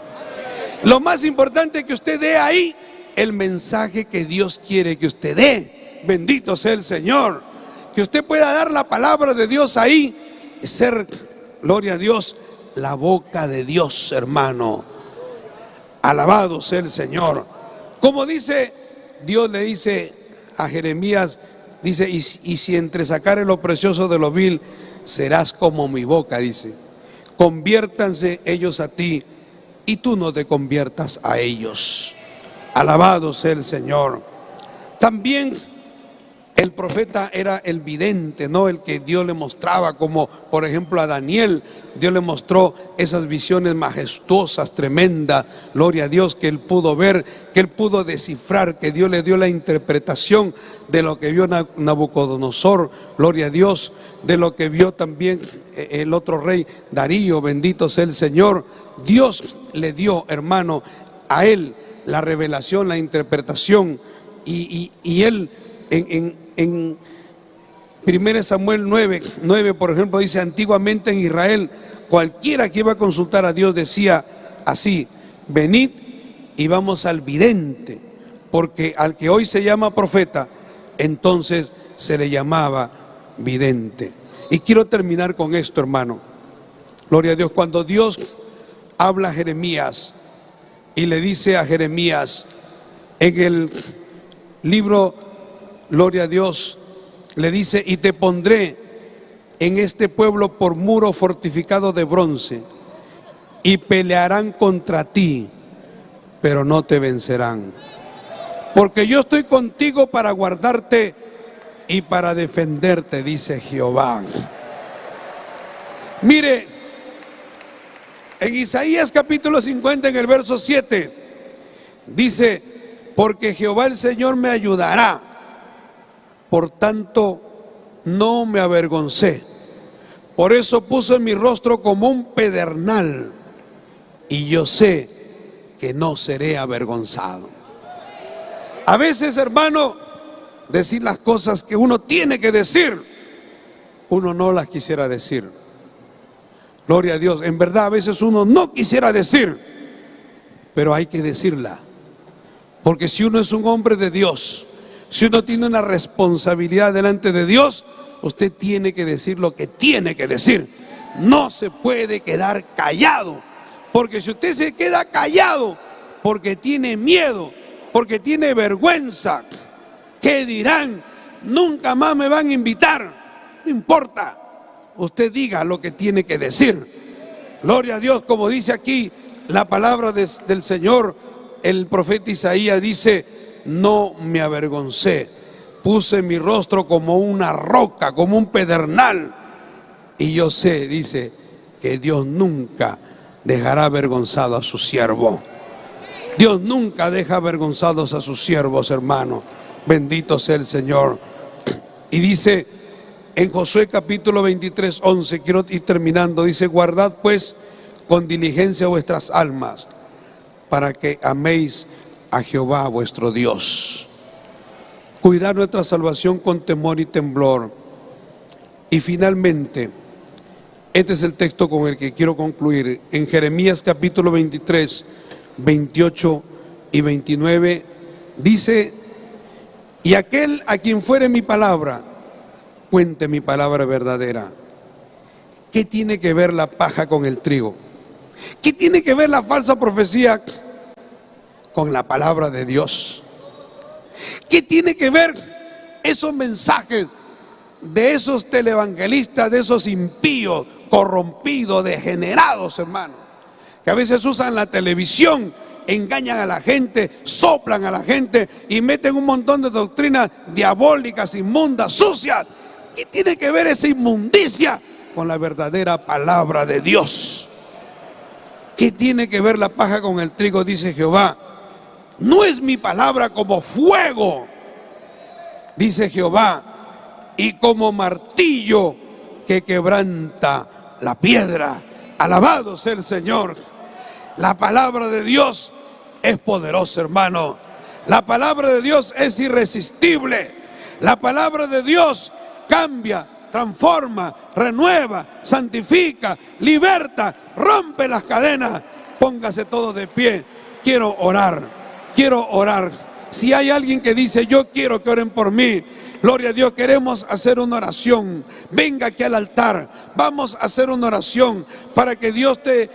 Lo más importante es que usted dé ahí el mensaje que Dios quiere que usted dé. Bendito sea el Señor. Que usted pueda dar la palabra de Dios ahí, ser, gloria a Dios, la boca de Dios, hermano. Alabado sea el Señor. Como dice, Dios le dice a Jeremías, dice, y si entresacares lo precioso de lo vil, serás como mi boca, dice. Conviértanse ellos a ti y tú no te conviertas a ellos. Alabado sea el Señor. También el profeta era el vidente, ¿no? El que Dios le mostraba, como por ejemplo a Daniel, Dios le mostró esas visiones majestuosas, tremendas, gloria a Dios, que él pudo ver, que él pudo descifrar, que Dios le dio la interpretación de lo que vio Nabucodonosor, gloria a Dios, de lo que vio también el otro rey Darío, bendito sea el Señor. Dios le dio, hermano, a él la revelación, la interpretación, y él en 1 Samuel 9, por ejemplo, dice, antiguamente en Israel, cualquiera que iba a consultar a Dios decía así, venid y vamos al vidente, porque al que hoy se llama profeta, entonces se le llamaba vidente. Y quiero terminar con esto, hermano. Gloria a Dios. Cuando Dios habla a Jeremías y le dice a Jeremías en el libro, gloria a Dios, le dice, y te pondré en este pueblo por muro fortificado de bronce, y pelearán contra ti, pero no te vencerán. Porque yo estoy contigo para guardarte y para defenderte, dice Jehová. Mire, en Isaías capítulo 50, en el verso 7, dice, porque Jehová el Señor me ayudará, por tanto no me avergoncé. Por eso puse mi rostro como un pedernal, y yo sé que no seré avergonzado. A veces, hermano, decir las cosas que uno tiene que decir, uno no las quisiera decir. Gloria a Dios. En verdad, a veces uno no quisiera decir, pero hay que decirla. Porque si uno es un hombre de Dios, si uno tiene una responsabilidad delante de Dios, usted tiene que decir lo que tiene que decir. No se puede quedar callado. Porque si usted se queda callado porque tiene miedo, porque tiene vergüenza, ¿qué dirán? Nunca más me van a invitar. No importa. Usted diga lo que tiene que decir. Gloria a Dios, como dice aquí la palabra del Señor, el profeta Isaías dice, no me avergoncé, puse mi rostro como una roca, como un pedernal, y yo sé, dice, que Dios nunca dejará avergonzado a su siervo. Dios nunca deja avergonzados a sus siervos, hermano. Bendito sea el Señor. Y dice en Josué capítulo 23, 11, quiero ir terminando, dice, guardad pues con diligencia vuestras almas, para que améis a Jehová vuestro Dios. Cuidar nuestra salvación con temor y temblor. Y finalmente, Este es el texto con el que quiero concluir. En Jeremías capítulo 23, 28 y 29 dice: y aquel a quien fuere mi palabra, cuente mi palabra verdadera. ¿Qué tiene que ver la paja con el trigo? ¿Qué tiene que ver la falsa profecía con la palabra de Dios? ¿Qué tiene que ver esos mensajes de esos televangelistas, de esos impíos, corrompidos, degenerados, hermanos, que a veces usan la televisión, engañan a la gente, soplan a la gente y meten un montón de doctrinas diabólicas, inmundas, sucias? ¿Qué tiene que ver esa inmundicia con la verdadera palabra de Dios? ¿Qué tiene que ver la paja con el trigo? Dice Jehová: no es mi palabra como fuego, dice Jehová, y como martillo que quebranta la piedra. Alabado sea el Señor. La palabra de Dios es poderosa, hermano. La palabra de Dios es irresistible. La palabra de Dios cambia, transforma, renueva, santifica, liberta, rompe las cadenas. Póngase todo de pie. Quiero orar, quiero orar. Si hay alguien que dice: yo quiero que oren por mí, gloria a Dios, queremos hacer una oración. Venga aquí al altar, vamos a hacer una oración para que Dios te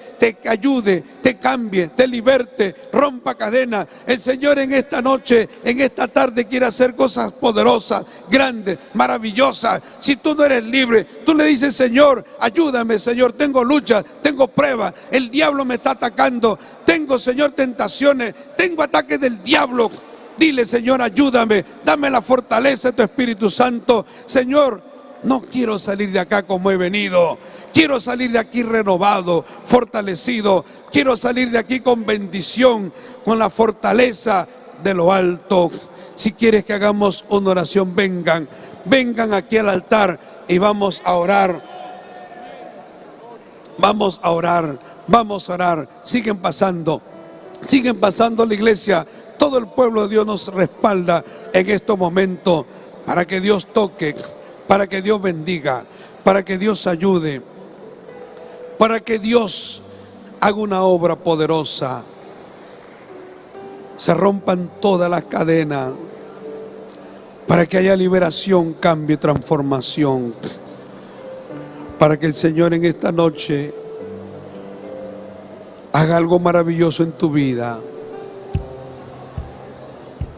ayude, te cambie, te liberte, rompa cadenas. El Señor en esta noche, en esta tarde, quiere hacer cosas poderosas, grandes, maravillosas. Si tú no eres libre, tú le dices: Señor, ayúdame, Señor, tengo lucha, tengo pruebas, el diablo me está atacando, tengo, Señor, tentaciones, tengo ataques del diablo. Dile: Señor, ayúdame, dame la fortaleza de tu Espíritu Santo. Señor, no quiero salir de acá como he venido. Quiero salir de aquí renovado, fortalecido. Quiero salir de aquí con bendición, con la fortaleza de lo alto. Si quieres que hagamos una oración, vengan aquí al altar y vamos a orar. Vamos a orar, vamos a orar. Siguen pasando la iglesia. Todo el pueblo de Dios nos respalda en estos momentos para que Dios toque, para que Dios bendiga, para que Dios ayude, para que Dios haga una obra poderosa. Se rompan todas las cadenas, para que haya liberación, cambio y transformación. Para que el Señor en esta noche haga algo maravilloso en tu vida.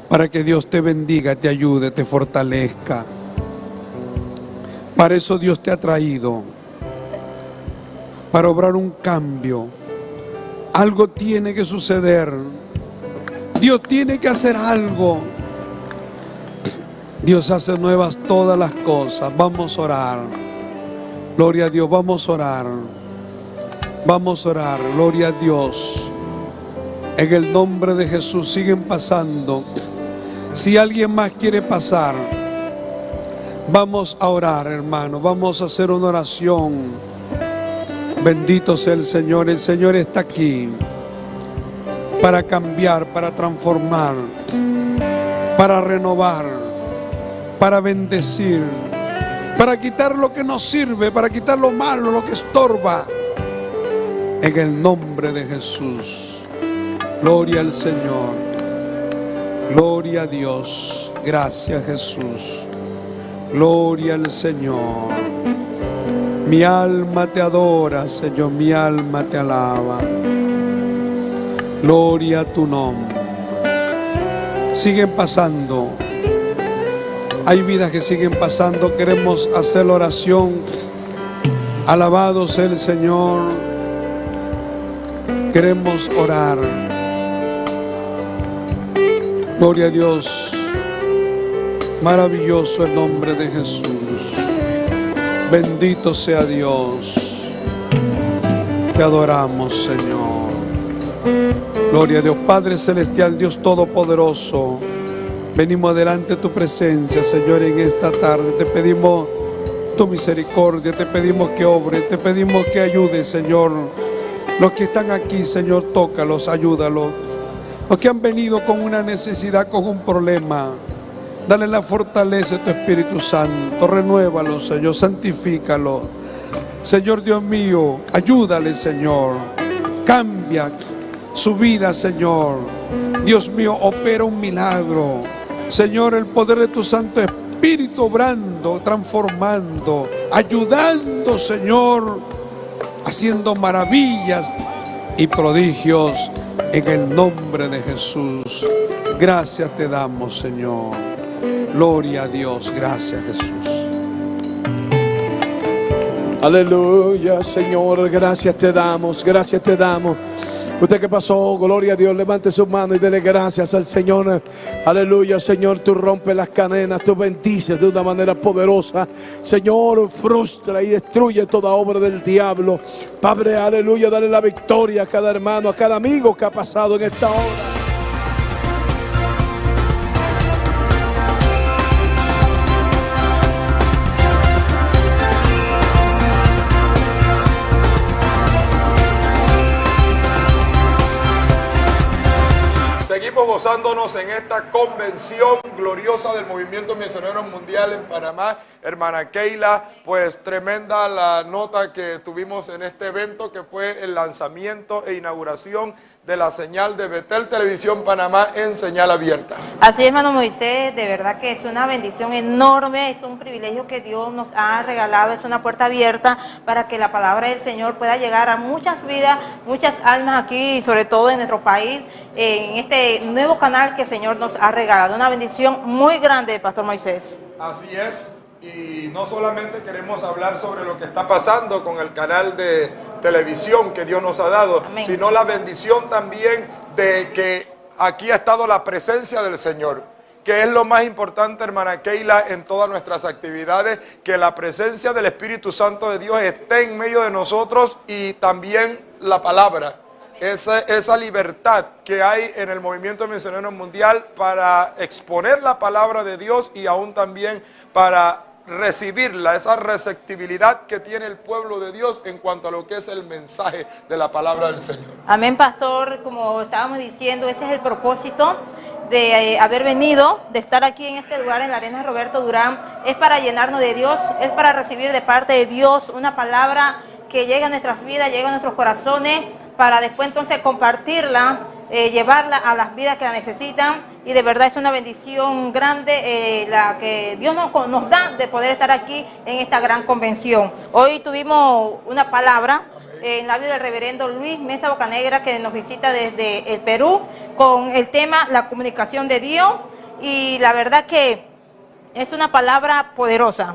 Para que Dios te bendiga, te ayude, te fortalezca. Para eso Dios te ha traído, para obrar un cambio. Algo tiene que suceder. Dios tiene que hacer algo. Dios hace nuevas todas las cosas. Vamos a orar. Gloria a Dios, vamos a orar. Vamos a orar, gloria a Dios. En el nombre de Jesús, siguen pasando. Si alguien más quiere pasar, vamos a orar, hermano. Vamos a hacer una oración. Bendito sea el Señor está aquí para cambiar, para transformar, para renovar, para bendecir, para quitar lo que no sirve, para quitar lo malo, lo que estorba. En el nombre de Jesús. Gloria al Señor. Gloria a Dios. Gracias, Jesús. Gloria al Señor. Mi alma te adora, Señor. Mi alma te alaba. Gloria a tu nombre. Siguen pasando. Hay vidas que siguen pasando. Queremos hacer la oración. Alabado sea el Señor. Queremos orar. Gloria a Dios. Maravilloso el nombre de Jesús. Bendito sea Dios. Te adoramos, Señor. Gloria a Dios. Padre celestial, Dios todopoderoso, venimos delante de tu presencia, Señor, en esta tarde. Te pedimos tu misericordia, te pedimos que obre, te pedimos que ayude, Señor. Los que están aquí, Señor, tócalos, ayúdalos. Los que han venido con una necesidad, con un problema, dale la fortaleza de tu Espíritu Santo. Renuévalos, Señor, santifícalos. Señor Dios mío, ayúdale, Señor. Cambia su vida, Señor. Dios mío, opera un milagro. Señor, el poder de tu Santo Espíritu obrando, transformando, ayudando, Señor, haciendo maravillas y prodigios en el nombre de Jesús. Gracias te damos, Señor. Gloria a Dios. Gracias, Jesús. Aleluya, Señor, gracias te damos, gracias te damos. Usted que pasó, gloria a Dios, levante su mano y dele gracias al Señor. Aleluya, Señor, tú rompes las cadenas, tú bendices de una manera poderosa. Señor, frustra y destruye toda obra del diablo. Padre, aleluya, dale la victoria a cada hermano, a cada amigo que ha pasado en esta hora. Seguimos gozándonos en esta convención gloriosa del Movimiento Misionero Mundial en Panamá. Hermana Keila, pues tremenda la nota que tuvimos en este evento, que fue el lanzamiento e inauguración de la señal de Betel Televisión Panamá en señal abierta. Así es, hermano Moisés, de verdad que es una bendición enorme, es un privilegio que Dios nos ha regalado, es una puerta abierta para que la palabra del Señor pueda llegar a muchas vidas, muchas almas aquí, sobre todo en nuestro país, en este nuevo canal que el Señor nos ha regalado. Una bendición muy grande, Pastor Moisés. Así es, y no solamente queremos hablar sobre lo que está pasando con el canal de televisión que Dios nos ha dado, amén, sino la bendición también de que aquí ha estado la presencia del Señor, que es lo más importante, hermana Keila, en todas nuestras actividades, que la presencia del Espíritu Santo de Dios esté en medio de nosotros, y también la palabra, esa libertad que hay en el Movimiento Misionero Mundial para exponer la palabra de Dios y aún también para recibirla, esa receptibilidad que tiene el pueblo de Dios en cuanto a lo que es el mensaje de la palabra del Señor. Amén, pastor, como estábamos diciendo, ese es el propósito de haber venido, de estar aquí en este lugar en la Arena Roberto Durán, es para llenarnos de Dios, es para recibir de parte de Dios una palabra que llega a nuestras vidas, llega a nuestros corazones, para después entonces compartirla, llevarla a las vidas que la necesitan. Y de verdad es una bendición grande la que Dios nos da de poder estar aquí en esta gran convención. Hoy tuvimos una palabra en la vida del reverendo Luis Mesa Bocanegra, que nos visita desde el Perú, con el tema la comunicación de Dios. Y la verdad que es una palabra poderosa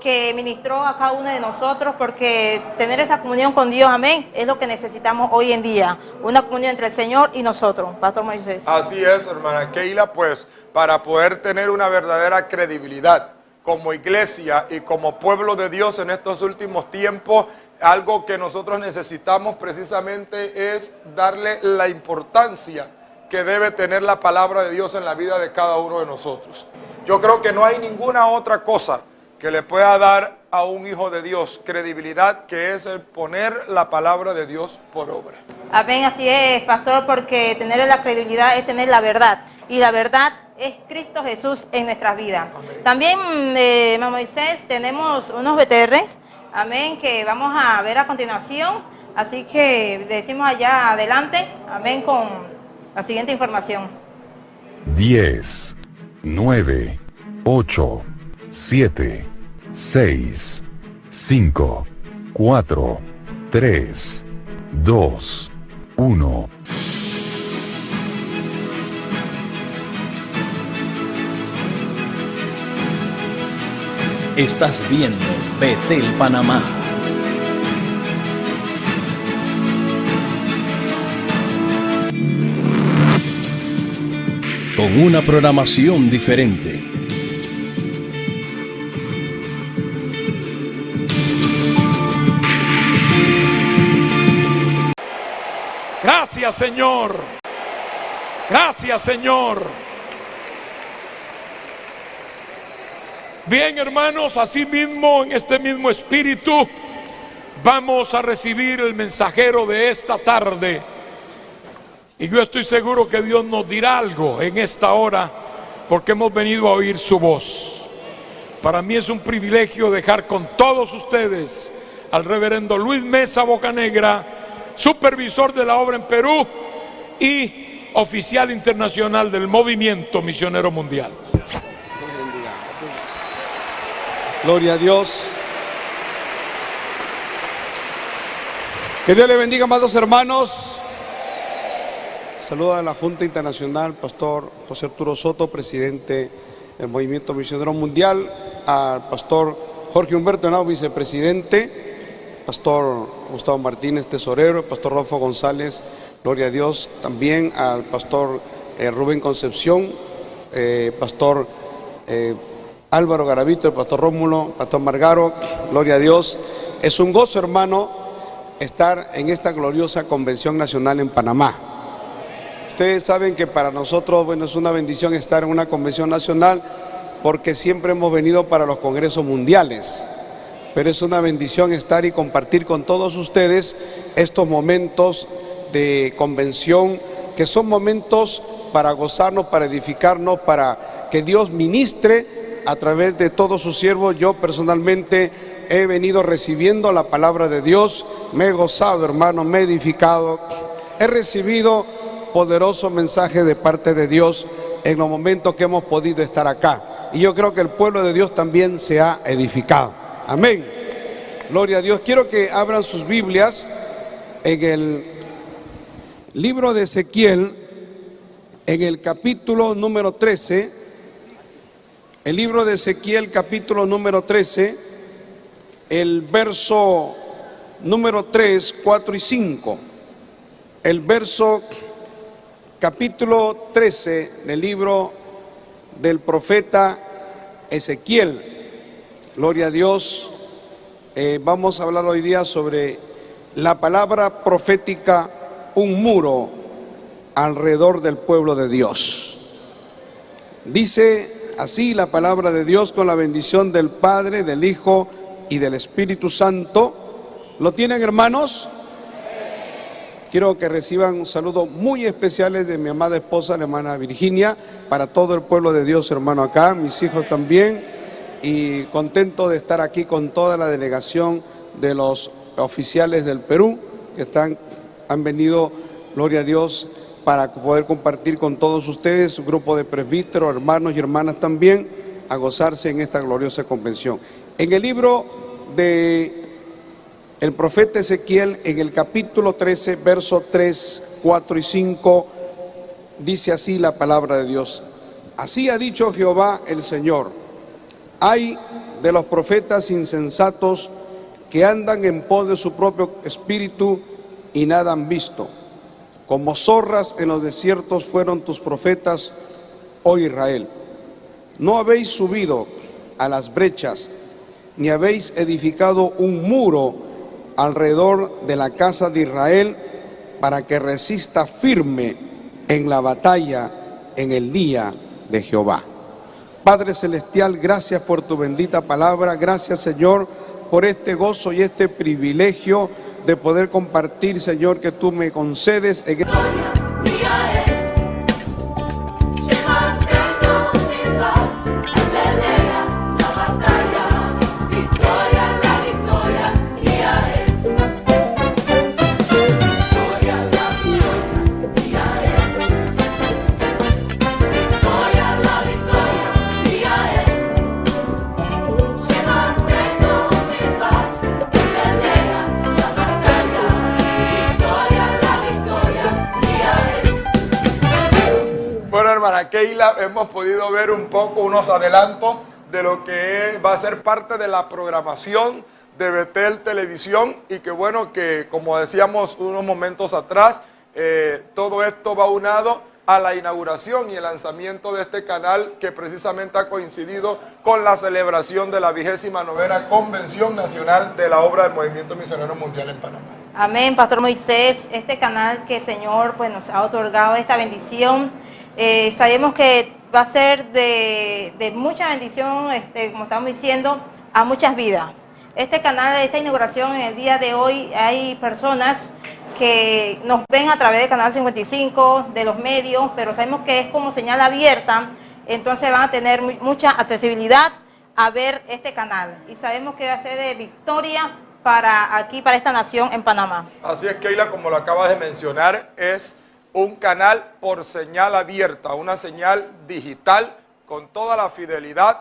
que ministró a cada uno de nosotros, porque tener esa comunión con Dios, amén, es lo que necesitamos hoy en día, una comunión entre el Señor y nosotros, Pastor Moisés. Así es, hermana Keila, pues para poder tener una verdadera credibilidad como iglesia y como pueblo de Dios en estos últimos tiempos, algo que nosotros necesitamos precisamente es darle la importancia que debe tener la palabra de Dios en la vida de cada uno de nosotros. Yo creo que no hay ninguna otra cosa que le pueda dar a un hijo de Dios credibilidad, que es el poner la palabra de Dios por obra. Amén, así es, pastor, porque tener la credibilidad es tener la verdad, y la verdad es Cristo Jesús en nuestras vidas. Amén. También, Moisés, tenemos unos BTRs, amén, que vamos a ver a continuación, así que decimos allá adelante, amén, con la siguiente información. 10, 9, 8, 7, 6, 5, 4, 3, 2, 1. Estás viendo Betel Panamá. Con una programación diferente. Gracias, Señor. Gracias, Señor. Bien, hermanos, así mismo, en este mismo espíritu, vamos a recibir el mensajero de esta tarde. Y yo estoy seguro que Dios nos dirá algo en esta hora, porque hemos venido a oír su voz. Para mí es un privilegio dejar con todos ustedes al reverendo Luis Mesa Bocanegra, supervisor de la obra en Perú y oficial internacional del Movimiento Misionero Mundial. Gloria a Dios. Que Dios le bendiga, amados hermanos. Saluda a la Junta Internacional, Pastor José Arturo Soto, presidente del Movimiento Misionero Mundial, al Pastor Jorge Humberto Henao, vicepresidente, Pastor Gustavo Martínez, tesorero, Pastor Rodolfo González, gloria a Dios, también al Pastor Rubén Concepción, Pastor Álvaro Garavito, el Pastor Rómulo, Pastor Margaro, gloria a Dios. Es un gozo, hermano, estar en esta gloriosa Convención Nacional en Panamá. Ustedes saben que para nosotros, bueno, es una bendición estar en una convención nacional porque siempre hemos venido para los congresos mundiales, pero es una bendición estar y compartir con todos ustedes estos momentos de convención, que son momentos para gozarnos, para edificarnos, para que Dios ministre a través de todos sus siervos. Yo personalmente he venido recibiendo la palabra de Dios, me he gozado, hermano, me he edificado, he recibido poderoso mensaje de parte de Dios en los momentos que hemos podido estar acá. Y yo creo que el pueblo de Dios también se ha edificado. Amén. Gloria a Dios. Quiero que abran sus Biblias en el libro de Ezequiel, en el capítulo número 13. El libro de Ezequiel, capítulo número 13, el verso número 3, 4 y 5. El verso capítulo 13 del libro del profeta Ezequiel. Gloria a Dios. Vamos a hablar hoy día sobre la palabra profética, un muro alrededor del pueblo de Dios. Dice así la palabra de Dios, con la bendición del Padre, del Hijo y del Espíritu Santo. ¿Lo tienen, hermanos? Quiero que reciban un saludo muy especiales de mi amada esposa, la hermana Virginia, para todo el pueblo de Dios, hermano, acá, mis hijos también, y contento de estar aquí con toda la delegación de los oficiales del Perú, que han venido, gloria a Dios, para poder compartir con todos ustedes, un grupo de presbíteros, hermanos y hermanas también, a gozarse en esta gloriosa convención. En el libro de el profeta Ezequiel, en el capítulo 13, versos 3, 4 y 5, dice así la palabra de Dios. Así ha dicho Jehová el Señor: ay de los profetas insensatos que andan en pos de su propio espíritu y nada han visto. Como zorras en los desiertos fueron tus profetas, oh Israel. No habéis subido a las brechas, ni habéis edificado un muro alrededor de la casa de Israel, para que resista firme en la batalla en el día de Jehová. Padre Celestial, gracias por tu bendita palabra. Gracias, Señor, por este gozo y este privilegio de poder compartir, Señor, que tú me concedes en hermana Keila, hemos podido ver un poco, unos adelantos de lo que va a ser parte de la programación de Betel Televisión, y que bueno, que como decíamos unos momentos atrás, todo esto va unado a la inauguración y el lanzamiento de este canal, que precisamente ha coincidido con la celebración de la 29ª Convención Nacional de la Obra del Movimiento Misionero Mundial en Panamá. Amén, Pastor Moisés, este canal que el Señor pues, nos ha otorgado esta bendición, sabemos que va a ser de mucha bendición, como estamos diciendo, a muchas vidas. Este canal, esta inauguración en el día de hoy, hay personas que nos ven a través del canal 55, de los medios, pero sabemos que es como señal abierta, entonces van a tener mucha accesibilidad a ver este canal. Y sabemos que va a ser de victoria para aquí, para esta nación en Panamá. Así es, Keila, como lo acabas de mencionar, es un canal por señal abierta, una señal digital con toda la fidelidad.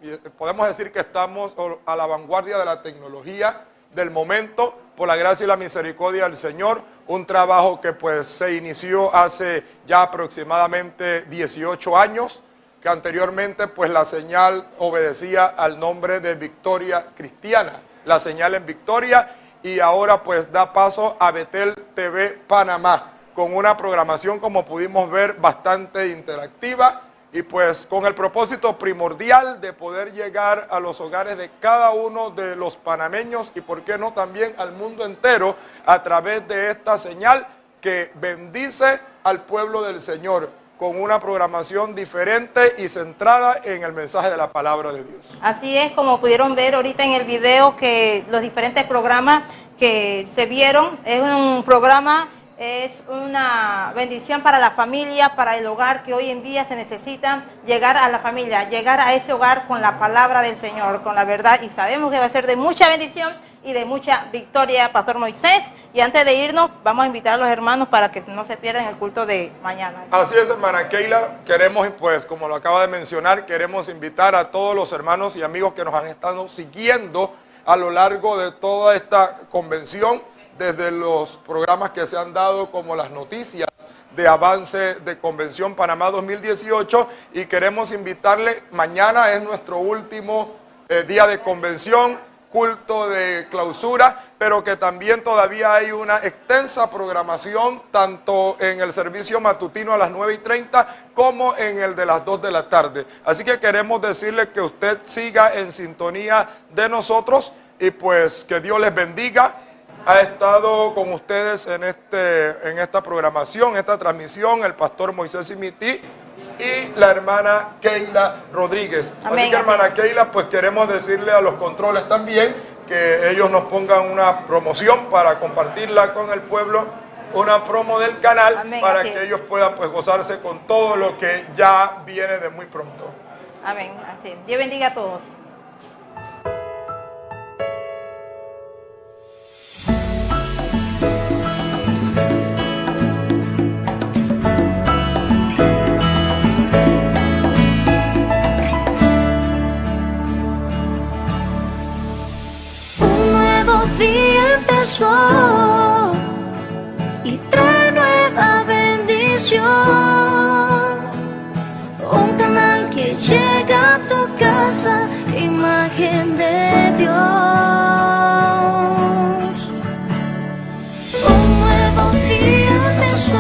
Y podemos decir que estamos a la vanguardia de la tecnología del momento, por la gracia y la misericordia del Señor, un trabajo que pues se inició hace ya aproximadamente 18 años, que anteriormente pues la señal obedecía al nombre de Victoria Cristiana, la señal en Victoria, y ahora pues da paso a Betel TV Panamá, con una programación, como pudimos ver, bastante interactiva, y pues con el propósito primordial de poder llegar a los hogares de cada uno de los panameños y por qué no también al mundo entero a través de esta señal que bendice al pueblo del Señor con una programación diferente y centrada en el mensaje de la palabra de Dios. Así es, como pudieron ver ahorita en el video, que los diferentes programas que se vieron, es un programa, es una bendición para la familia, para el hogar, que hoy en día se necesita llegar a la familia, llegar a ese hogar con la palabra del Señor, con la verdad, y sabemos que va a ser de mucha bendición y de mucha victoria, Pastor Moisés. Y antes de irnos, vamos a invitar a los hermanos para que no se pierdan el culto de mañana. Así es, hermana Keila, queremos, pues, como lo acaba de mencionar, queremos invitar a todos los hermanos y amigos que nos han estado siguiendo a lo largo de toda esta convención, desde los programas que se han dado como las noticias de avance de Convención Panamá 2018, y queremos invitarle, mañana es nuestro último día de convención, culto de clausura, pero que también todavía hay una extensa programación, tanto en el servicio matutino a las 9:30 como en el de las 2 de la tarde. Así que queremos decirle que usted siga en sintonía de nosotros y pues que Dios les bendiga. Ha estado con ustedes en esta programación, esta transmisión, el pastor Moisés Simití y la hermana Keila Rodríguez. Amén, así que, hermana Keila, pues queremos decirle a los controles también que ellos nos pongan una promoción para compartirla con el pueblo, una promo del canal. Amén, para que ellos puedan pues gozarse con todo lo que ya viene de muy pronto. Amén, así es. Dios bendiga a todos. Y trae nueva bendición, un canal que llega a tu casa, imagen de Dios. Un nuevo día empezó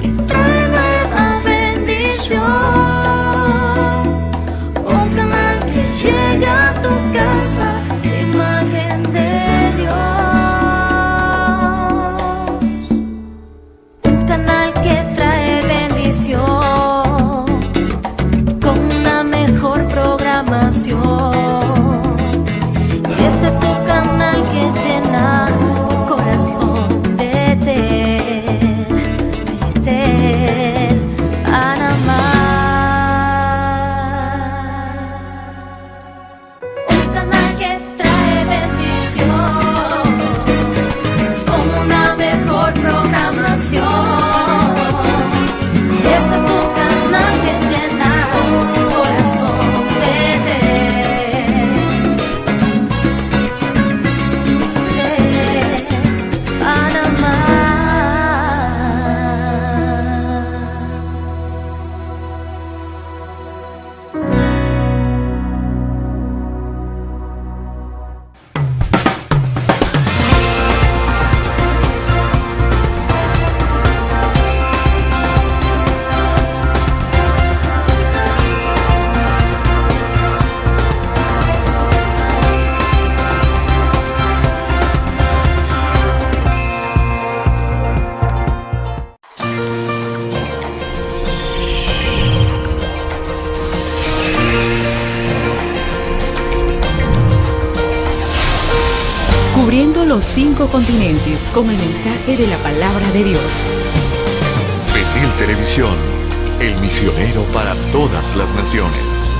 y trae nueva bendición, un canal que llega a tu casa, imagen de Dios. Un canal que trae bendición con una mejor programación. Este es tu canal que llena tu corazón. Betel, Betel, Panamá. Un canal que trae bendición con una mejor programación. Este es tu canal que llena tu corazón. Betel, Betel, Panamá. Cubriendo los 5 continentes con el mensaje de la palabra de Dios. Betel Televisión, el misionero para todas las naciones.